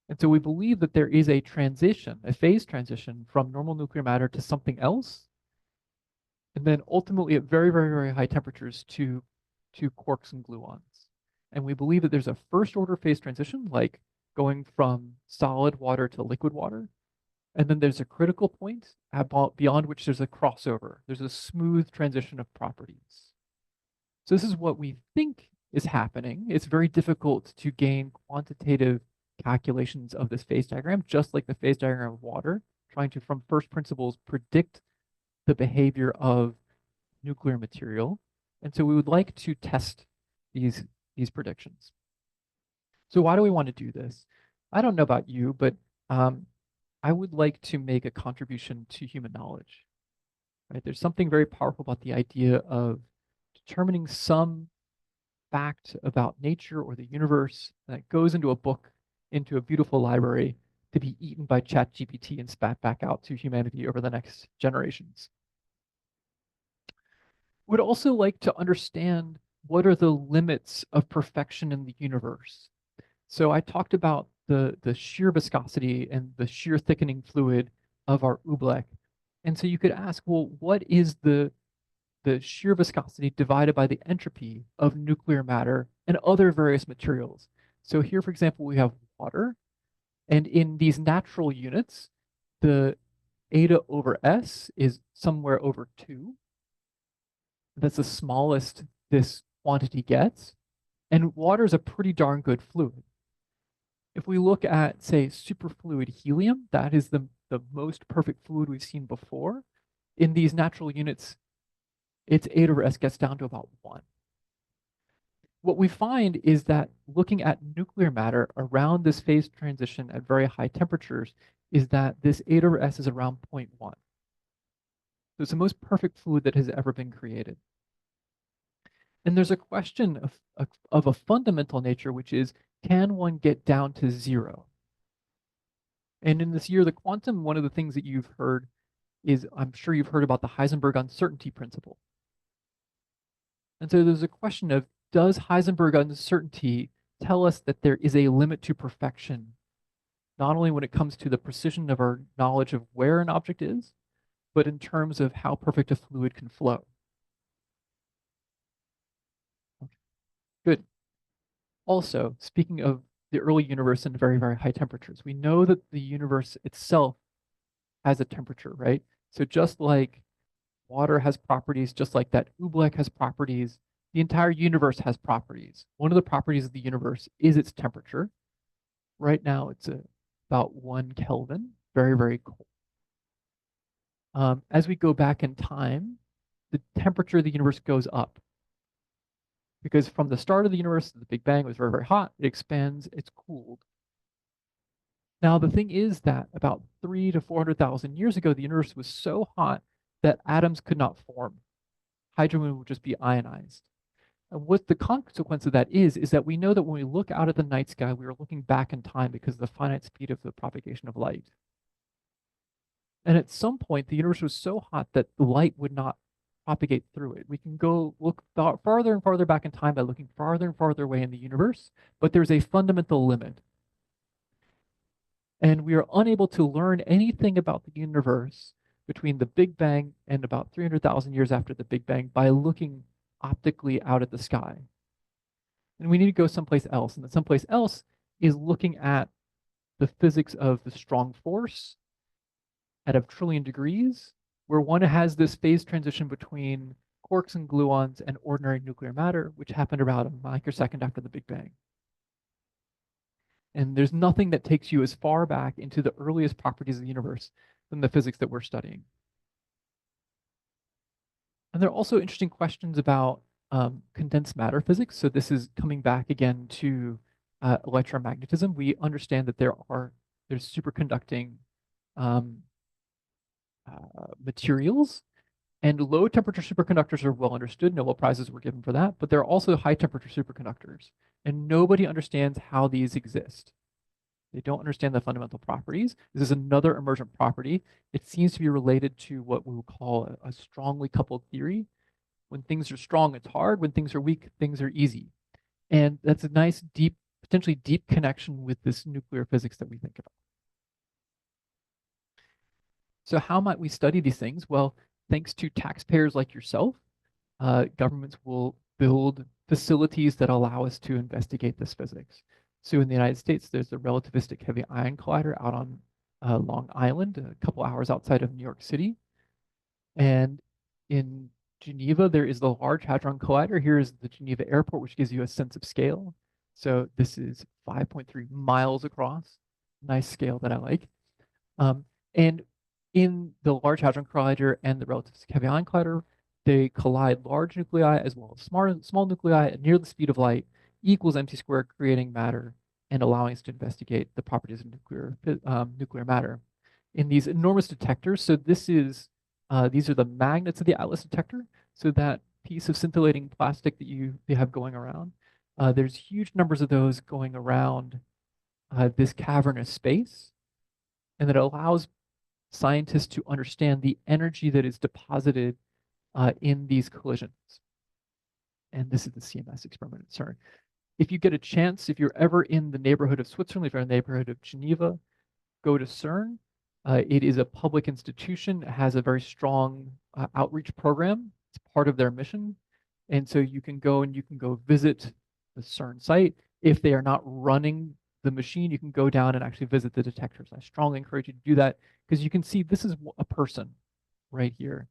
And so we believe that there is a transition, a phase transition from normal nuclear matter to something else, and then ultimately at very, very, very high temperatures to quarks and gluons. And we believe that there's a first order phase transition, like going from solid water to liquid water. And then there's a critical point beyond which there's a crossover. There's a smooth transition of properties. So this is what we think is happening. It's very difficult to gain quantitative calculations of this phase diagram, just like the phase diagram of water, trying to, from first principles, predict the behavior of nuclear material. And so we would like to test these predictions. So why do we want to do this? I don't know about you, but I would like to make a contribution to human knowledge. Right? There's something very powerful about the idea of determining some fact about nature or the universe that goes into a book, into a beautiful library, to be eaten by ChatGPT and spat back out to humanity over the next generations. Would also like to understand what are the limits of perfection in the universe. So I talked about the shear viscosity and the shear thickening fluid of our oobleck. And so you could ask, well, what is the shear viscosity divided by the entropy of nuclear matter and other various materials? So here, for example, we have water. And in these natural units, the eta over S is somewhere over 2. That's the smallest this quantity gets. And water is a pretty darn good fluid. If we look at, say, superfluid helium, that is the most perfect fluid we've seen before. In these natural units, its eta over S gets down to about 1. What we find is that looking at nuclear matter around this phase transition at very high temperatures is that this eta over S is around 0.1. So it's the most perfect fluid that has ever been created. And there's a question of a fundamental nature, which is can one get down to 0? And in this year, the quantum, one of the things that you've heard is, I'm sure you've heard about the Heisenberg uncertainty principle. And so there's a question of, does Heisenberg uncertainty tell us that there is a limit to perfection, not only when it comes to the precision of our knowledge of where an object is, but in terms of how perfect a fluid can flow? Okay. Good. Also, speaking of the early universe and very, very high temperatures, we know that the universe itself has a temperature, right? So just like water has properties, just like that oobleck has properties, the entire universe has properties. One of the properties of the universe is its temperature. Right now, it's about 1 Kelvin, very, very cold. As we go back in time, the temperature of the universe goes up. Because from the start of the universe, the Big Bang was very, very hot. It expands, it's cooled. Now, the thing is that about 300 to 400,000 years ago, the universe was so hot that atoms could not form. Hydrogen would just be ionized. And what the consequence of that is that we know that when we look out at the night sky, we are looking back in time because of the finite speed of the propagation of light. And at some point, the universe was so hot that the light would not propagate through it. We can go look farther and farther back in time by looking farther and farther away in the universe, but there's a fundamental limit. And we are unable to learn anything about the universe between the Big Bang and about 300,000 years after the Big Bang by looking optically out at the sky. And we need to go someplace else. And that someplace else is looking at the physics of the strong force at a trillion degrees, where one has this phase transition between quarks and gluons and ordinary nuclear matter, which happened about a microsecond after the Big Bang. And there's nothing that takes you as far back into the earliest properties of the universe than the physics that we're studying. And there are also interesting questions about condensed matter physics. So this is coming back again to electromagnetism. We understand that there's superconducting materials, and low temperature superconductors are well understood. Nobel Prizes were given for that, but there are also high temperature superconductors, and nobody understands how these exist. They don't understand the fundamental properties. This is another emergent property. It seems to be related to what we will call a strongly coupled theory. When things are strong, it's hard. When things are weak, things are easy. And that's a nice, deep, potentially deep connection with this nuclear physics that we think about. So how might we study these things? Well, thanks to taxpayers like yourself, governments will build facilities that allow us to investigate this physics. So in the United States, there's the relativistic heavy ion collider out on Long Island, a couple hours outside of New York City. And in Geneva, there is the Large Hadron Collider. Here is the Geneva Airport, which gives you a sense of scale. So this is 5.3 miles across. Nice scale that I like. And in the Large Hadron Collider and the relativistic heavy ion collider, they collide large nuclei as well as small nuclei at near the speed of light, equals mc squared, creating matter and allowing us to investigate the properties of nuclear matter. In these enormous detectors, so these are the magnets of the Atlas detector. So that piece of scintillating plastic that you have going around, there's huge numbers of those going around this cavernous space, and that allows scientists to understand the energy that is deposited in these collisions. And this is the CMS experiment at CERN. If you get a chance, if you're ever in the neighborhood of Switzerland, if you're in the neighborhood of Geneva, go to CERN. It is a public institution. It has a very strong outreach program. It's part of their mission. And so you can go visit the CERN site. If they are not running the machine, you can go down and actually visit the detectors. I strongly encourage you to do that, because you can see this is a person right here.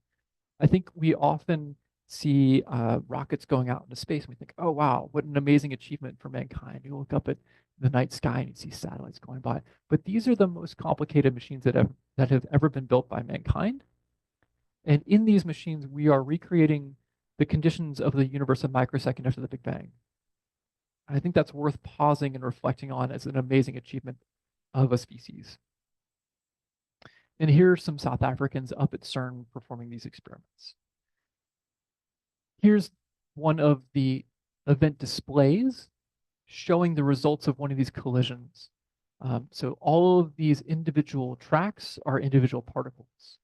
I think we often see rockets going out into space and we think, oh, wow, what an amazing achievement for mankind. You look up at the night sky and you see satellites going by. But these are the most complicated machines that have ever been built by mankind. And in these machines, we are recreating the conditions of the universe a microsecond after the Big Bang. I think that's worth pausing and reflecting on as an amazing achievement of a species. And here are some South Africans up at CERN performing these experiments. Here's one of the event displays showing the results of one of these collisions. So all of these individual tracks are individual particles.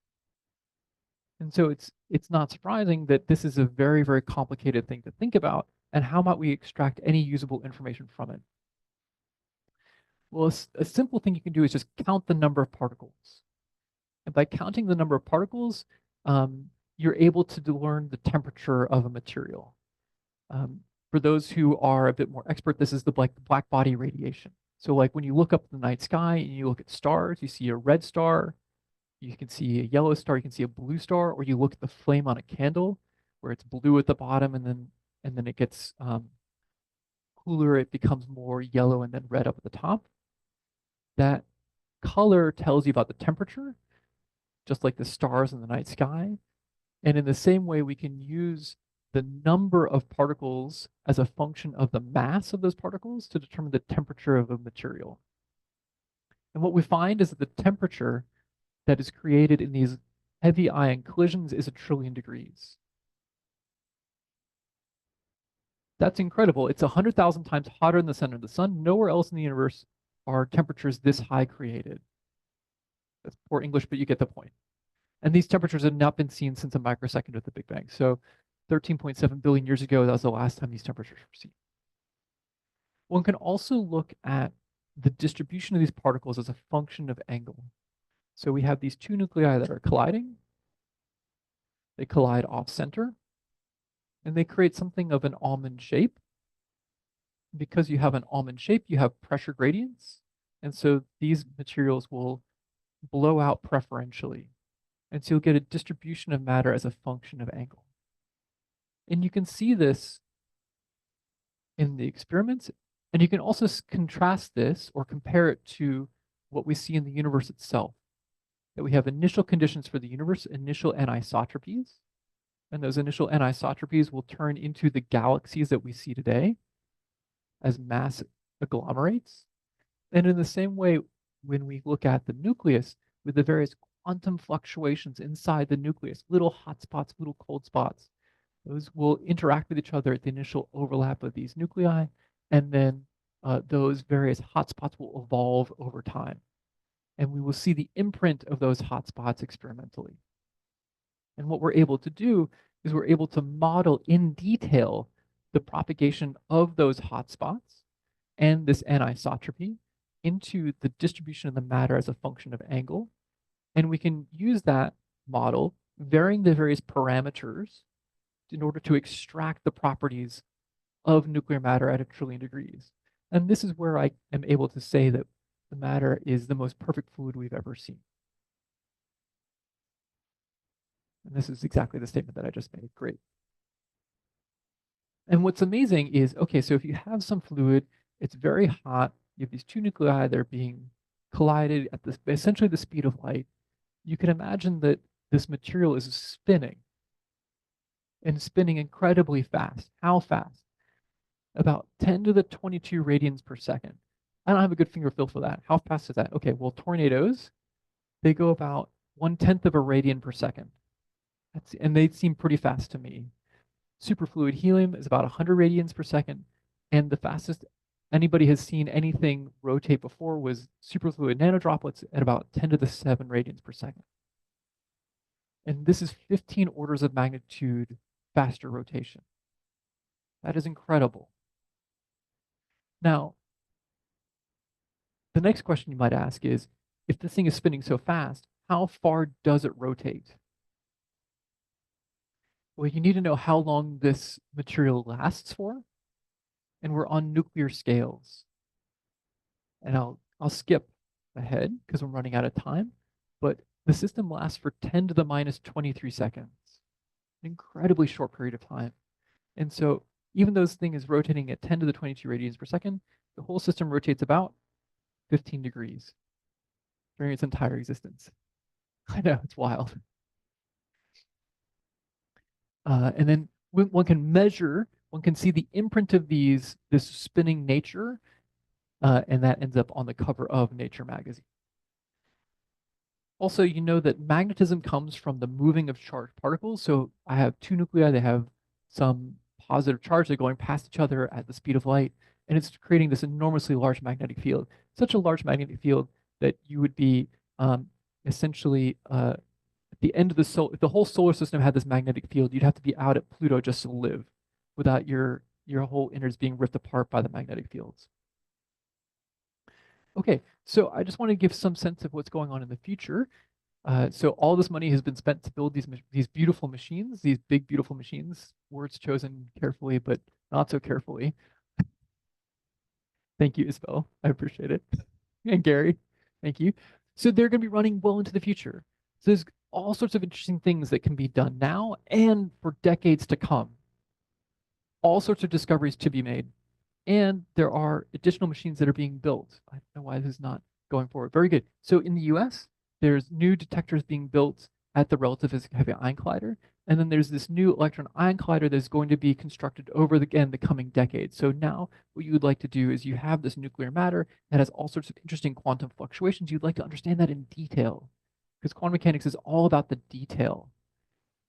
And so it's not surprising that this is a very, very complicated thing to think about, and how might we extract any usable information from it? Well, a simple thing you can do is just count the number of particles. And by counting the number of particles, you're able to learn the temperature of a material. For those who are a bit more expert, this is the black body radiation. So like when you look up the night sky and you look at stars, you see a red star, you can see a yellow star, you can see a blue star, or you look at the flame on a candle where it's blue at the bottom and then it gets cooler, it becomes more yellow and then red up at the top. That color tells you about the temperature, just like the stars in the night sky. And in the same way, we can use the number of particles as a function of the mass of those particles to determine the temperature of a material. And what we find is that the temperature that is created in these heavy ion collisions is 1 trillion degrees. That's incredible. It's 100,000 times hotter than the center of the sun. Nowhere else in the universe are temperatures this high created. That's poor English, but you get the point. And these temperatures have not been seen since a microsecond of the Big Bang. So 13.7 billion years ago, that was the last time these temperatures were seen. One can also look at the distribution of these particles as a function of angle. So we have these two nuclei that are colliding. They collide off center, and they create something of an almond shape. Because you have an almond shape, you have pressure gradients. And so these materials will blow out preferentially. And so you'll get a distribution of matter as a function of angle. And you can see this in the experiments. And you can also contrast this or compare it to what we see in the universe itself. That we have initial conditions for the universe, initial anisotropies. And those initial anisotropies will turn into the galaxies that we see today as mass agglomerates. And in the same way, when we look at the nucleus with the various quantum fluctuations inside the nucleus, little hot spots, little cold spots, those will interact with each other at the initial overlap of these nuclei, and then those various hotspots will evolve over time. And we will see the imprint of those hotspots experimentally. And what we're able to do is we're able to model in detail the propagation of those hotspots and this anisotropy into the distribution of the matter as a function of angle. And we can use that model, varying the various parameters in order to extract the properties of nuclear matter at 1 trillion degrees. And this is where I am able to say that the matter is the most perfect fluid we've ever seen. And this is exactly the statement that I just made. Great. And what's amazing is, okay, so if you have some fluid, it's very hot, you have these two nuclei that are being collided at essentially the speed of light, you can imagine that this material is spinning and spinning incredibly fast. How fast? About 10 to the 22 radians per second. I don't have a good finger feel for that. How fast is that? Okay, well, tornadoes, they go about 1/10 of a radian per second. And they seem pretty fast to me. Superfluid helium is about 100 radians per second. And the fastest anybody has seen anything rotate before was superfluid nanodroplets at about 10 to the 7 radians per second. And this is 15 orders of magnitude faster rotation. That is incredible. Now, the next question you might ask is, if this thing is spinning so fast, how far does it rotate? Well, you need to know how long this material lasts for, and we're on nuclear scales. And I'll skip ahead because I'm running out of time, but the system lasts for 10 to the minus 23 seconds, an incredibly short period of time. And so even though this thing is rotating at 10 to the 22 radians per second, the whole system rotates about 15 degrees during its entire existence. I know, it's wild. And then one can measure, one can see the imprint of this spinning nature, and that ends up on the cover of Nature magazine. Also, you know that magnetism comes from the moving of charged particles. So I have two nuclei, they have some positive charge, they're going past each other at the speed of light. and it's creating this enormously large magnetic field. Such a large magnetic field that you would be essentially at the end of the solar, if the whole solar system had this magnetic field, you'd have to be out at Pluto just to live without your whole innards being ripped apart by the magnetic fields. Okay, so I just want to give some sense of what's going on in the future. So all this money has been spent to build these beautiful machines, these big, beautiful machines. Words chosen carefully, but not so carefully. Thank you, Isabel. I appreciate it. And Gary, thank you. So they're going to be running well into the future. So there's all sorts of interesting things that can be done now and for decades to come. All sorts of discoveries to be made. And there are additional machines that are being built. I don't know why this is not going forward. Very good. So in the US, there's new detectors being built at the Relativist Heavy Ion Collider. And then there's this new electron ion collider that's going to be constructed over the coming decades. So now what you would like to do is you have this nuclear matter that has all sorts of interesting quantum fluctuations. You'd like to understand that in detail because quantum mechanics is all about the detail.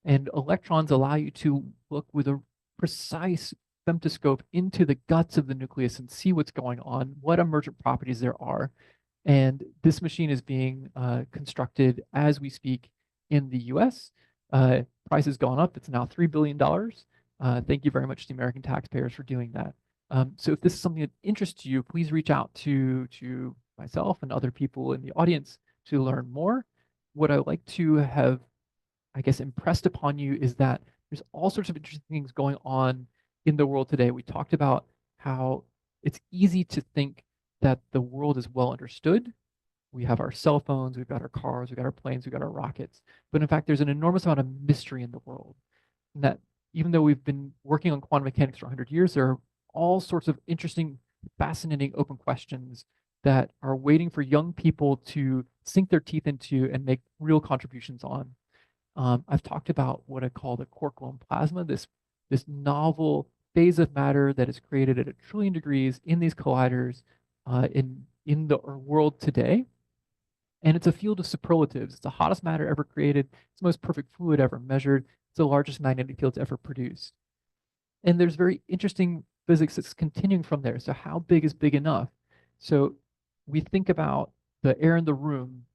And electrons allow you to look with a precise femtoscope into the guts of the nucleus and see what's going on, what emergent properties there are. And this machine is being constructed as we speak in the US. Price has gone up. It's now $3 billion. Thank you very much to the American taxpayers for doing that. So if this is something that interests you, please reach out to myself and other people in the audience to learn more. What I would like to have, I guess, impressed upon you is that there's all sorts of interesting things going on in the world today. We talked about how it's easy to think that the world is well understood. We have our cell phones, we've got our cars, we've got our planes, we've got our rockets. But in fact, there's an enormous amount of mystery in the world. And that even though we've been working on quantum mechanics for 100 years, there are all sorts of interesting, fascinating open questions that are waiting for young people to sink their teeth into and make real contributions on. I've talked about what I call the quark-gluon plasma, this novel phase of matter that is created at 1 trillion degrees in these colliders in the world today. And it's a field of superlatives. It's the hottest matter ever created. It's the most perfect fluid ever measured. It's the largest magnetic fields ever produced. And there's very interesting physics that's continuing from there. So how big is big enough? So we think about the air in the room,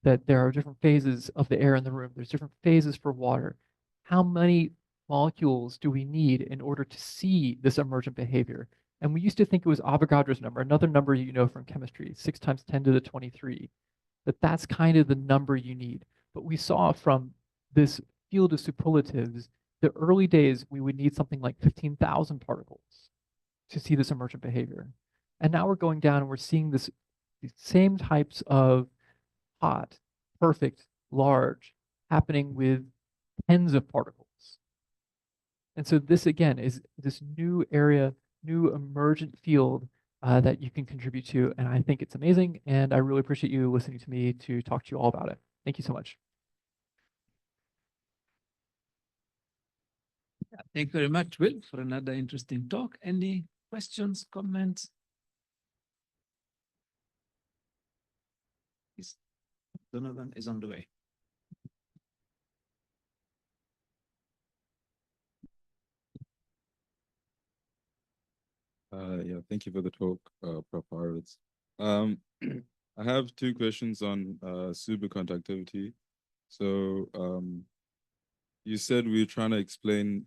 that there are different phases of the air in the room. There's different phases for water. How many molecules do we need in order to see this emergent behavior? And we used to think it was Avogadro's number, another number you know from chemistry, 6 times 10 to the 23. That's kind of the number you need. But we saw from this field of superlatives, the early days, we would need something like 15,000 particles to see this emergent behavior. And now we're going down and we're seeing these same types of hot, perfect, large, happening with tens of particles. And so this, again, is this new area, new emergent field that you can contribute to. And I think it's amazing. And I really appreciate you listening to me to talk to you all about it. Thank you so much. Thank you very much, Will, for another interesting talk. Any questions, comments? Yes. Donovan is on the way. Yeah, thank you for the talk, Prof. Horowitz. I have 2 questions on superconductivity. So you said we were trying to explain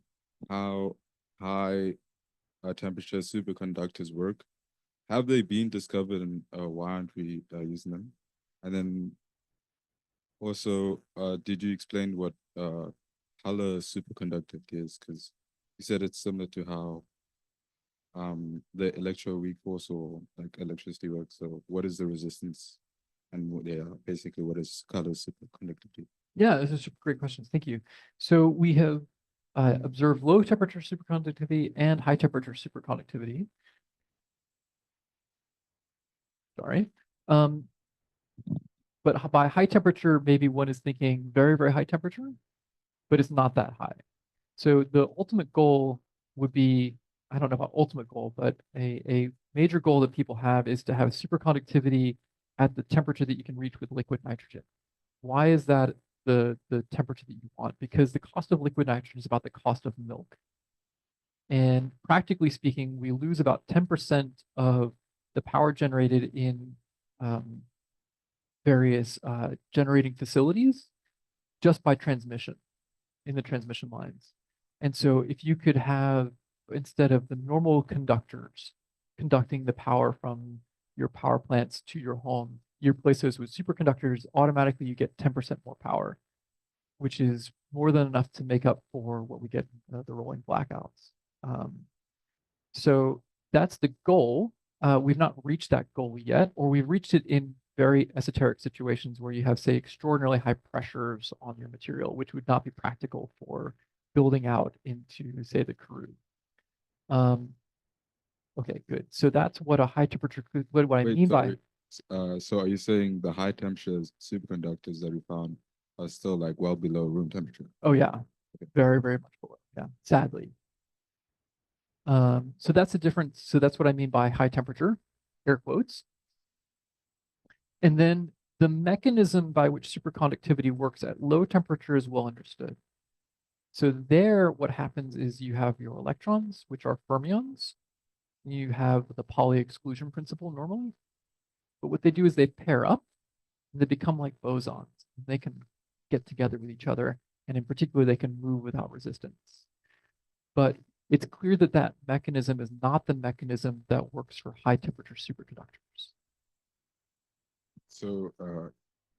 how high temperature superconductors work. Have they been discovered and why aren't we using them? And then also, did you explain what color superconductivity is? Because you said it's similar to how the electroweak force or like electricity works. So what is the resistance and basically what is color superconductivity? Yeah, this is great questions. Thank you. So we have observed low temperature superconductivity and high temperature superconductivity. Sorry. But by high temperature, maybe one is thinking very, very high temperature, but it's not that high. So the ultimate goal would be, I don't know about ultimate goal, but a major goal that people have is to have superconductivity at the temperature that you can reach with liquid nitrogen. Why is that the temperature that you want? Because the cost of liquid nitrogen is about the cost of milk. And practically speaking, we lose about 10% of the power generated in various generating facilities just by transmission in the transmission lines. And so if you could have, instead of the normal conductors conducting the power from your power plants to your home, you replace those with superconductors, automatically you get 10% more power, which is more than enough to make up for what we get in the rolling blackouts. So that's the goal. We've not reached that goal yet, or we've reached it in very esoteric situations where you have, say, extraordinarily high pressures on your material, which would not be practical for building out into, say, the Karoo. Okay, good. So that's what a high temperature, what I mean by. So are you saying the high temperatures superconductors that we found are still like well below room temperature? Oh yeah, very, very much below. Yeah, sadly. So that's the difference. So that's what I mean by high temperature, air quotes. And then the mechanism by which superconductivity works at low temperature is well understood. So there, what happens is you have your electrons, which are fermions. You have the Pauli exclusion principle normally. But what they do is they pair up and they become like bosons. They can get together with each other. And in particular, they can move without resistance. But it's clear that that mechanism is not the mechanism that works for high temperature superconductors. So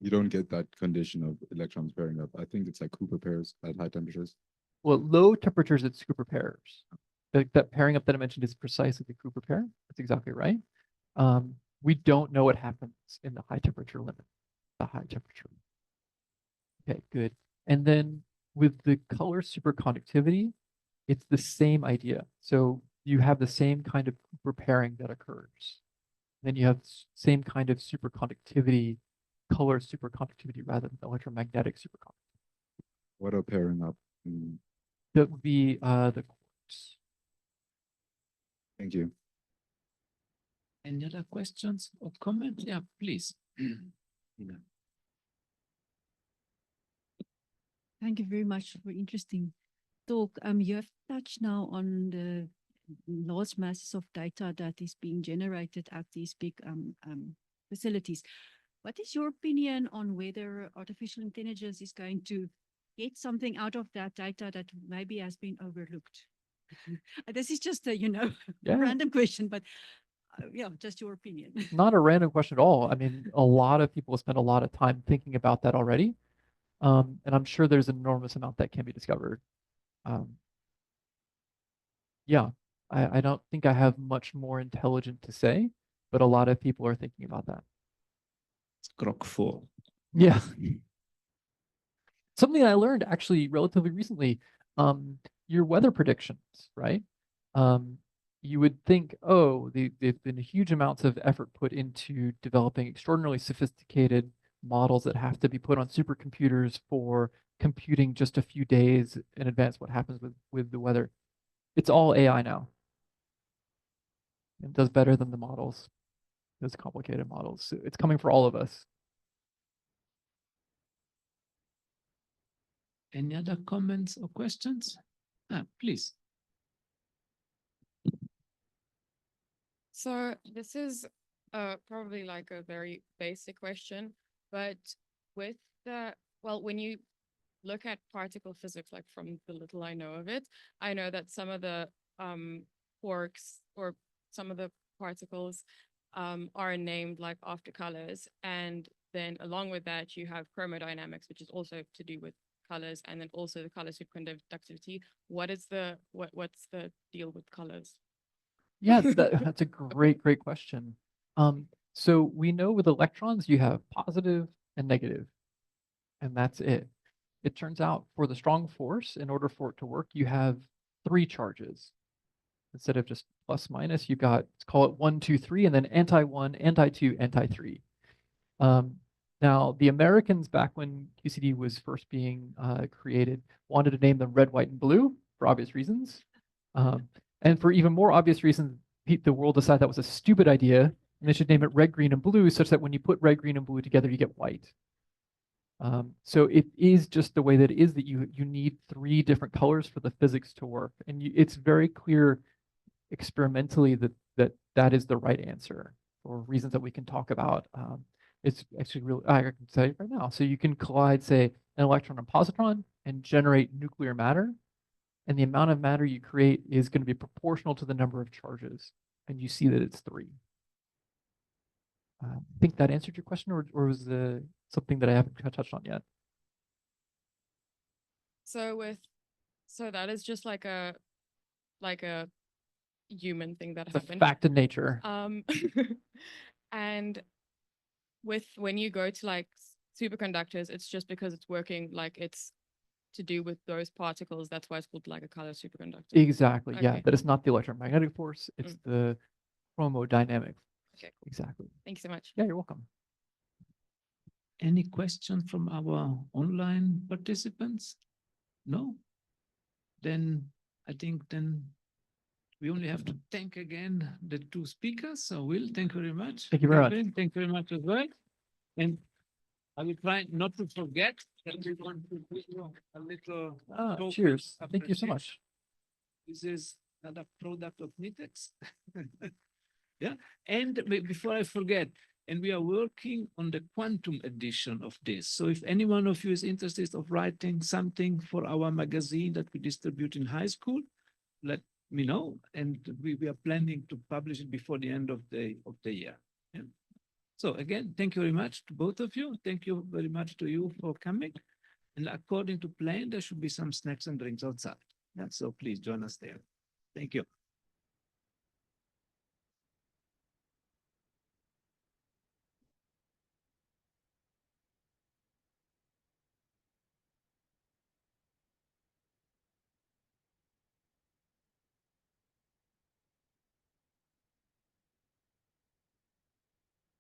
you don't get that condition of electrons pairing up. I think it's like Cooper pairs at high temperatures. Well, at low temperatures, it's Cooper pairs. That pairing up that I mentioned is precisely the Cooper pair. That's exactly right. We don't know what happens in the high temperature limit, the high temperature. Okay, good. And then with the color superconductivity, it's the same idea. So you have the same kind of Cooper pairing that occurs. Then you have same kind of superconductivity, color superconductivity rather than electromagnetic superconductivity. What are pairing up? That would be the quartz. Thank you. Any other questions or comments? Yeah, please. Thank you very much for interesting talk. You have touched now on the large masses of data that is being generated at these big facilities. What is your opinion on whether artificial intelligence is going to get something out of that data that maybe has been overlooked? This is just a, random question, but yeah, just your opinion. Not a random question at all. I mean, a lot of people spend a lot of time thinking about that already. And I'm sure there's an enormous amount that can be discovered. Yeah, I don't think I have much more intelligent to say, but a lot of people are thinking about that. It's grok 4. Yeah. Something I learned actually relatively recently, your weather predictions, right? You would think, oh, they've been huge amounts of effort put into developing extraordinarily sophisticated models that have to be put on supercomputers for computing just a few days in advance what happens with the weather. It's all AI now. It does better than the models, those complicated models. So it's coming for all of us. Any other comments or questions? Please. So this is probably like a very basic question, but with when you look at particle physics, like from the little I know of it, I know that some of the quarks or some of the particles are named like after colors. And then along with that, you have chromodynamics, which is also to do with colors, and then also the color superconductivity. What's the deal with colors? Yeah, that's a great question. So we know with electrons, you have positive and negative, and that's it. It turns out for the strong force, in order for it to work, you have 3 charges. Instead of just plus minus, you got, let's call it 1, 2, 3, and then anti-1, anti-2, anti-3. Now, the Americans, back when QCD was first being created, wanted to name them red, white, and blue for obvious reasons. And for even more obvious reasons, the world decided that was a stupid idea, and they should name it red, green, and blue, such that when you put red, green, and blue together, you get white. So it is just the way that it is that you need 3 different colors for the physics to work. And it's very clear experimentally that is the right answer for reasons that we can talk about. It's actually really, I can tell you right now. So you can collide, say, an electron and positron and generate nuclear matter. And the amount of matter you create is going to be proportional to the number of charges. And you see that it's 3. I think that answered your question, or was there something that I haven't touched on yet? So that is just like a human thing that It's a happened. fact of nature. And when you go to like superconductors, it's just because it's working like it's to do with those particles. That's why it's called like a color superconductor. Exactly. Yeah, Okay. that it's not the electromagnetic force, it's the chromodynamic. Okay, cool. Exactly. Thank you so much. Yeah, you're welcome. Any questions from our online participants? No? Then I think we only have to thank again the 2 speakers. So Will, thank you very much. Thank you very much. Catherine, thank you very much as well. And I will try not to forget that we want to give you a little token Cheers. of Thank you so appreciation. much. This is another product of NITheCS. Yeah, and before I forget, and we are working on the quantum edition of this. So if any one of you is interested of writing something for our magazine that we distribute in high school, let me know. And we are planning to publish it before the end of the year. Yeah. So again, thank you very much to both of you. Thank you very much to you for coming. And according to plan, there should be some snacks and drinks outside. Yeah, so please join us there. Thank you.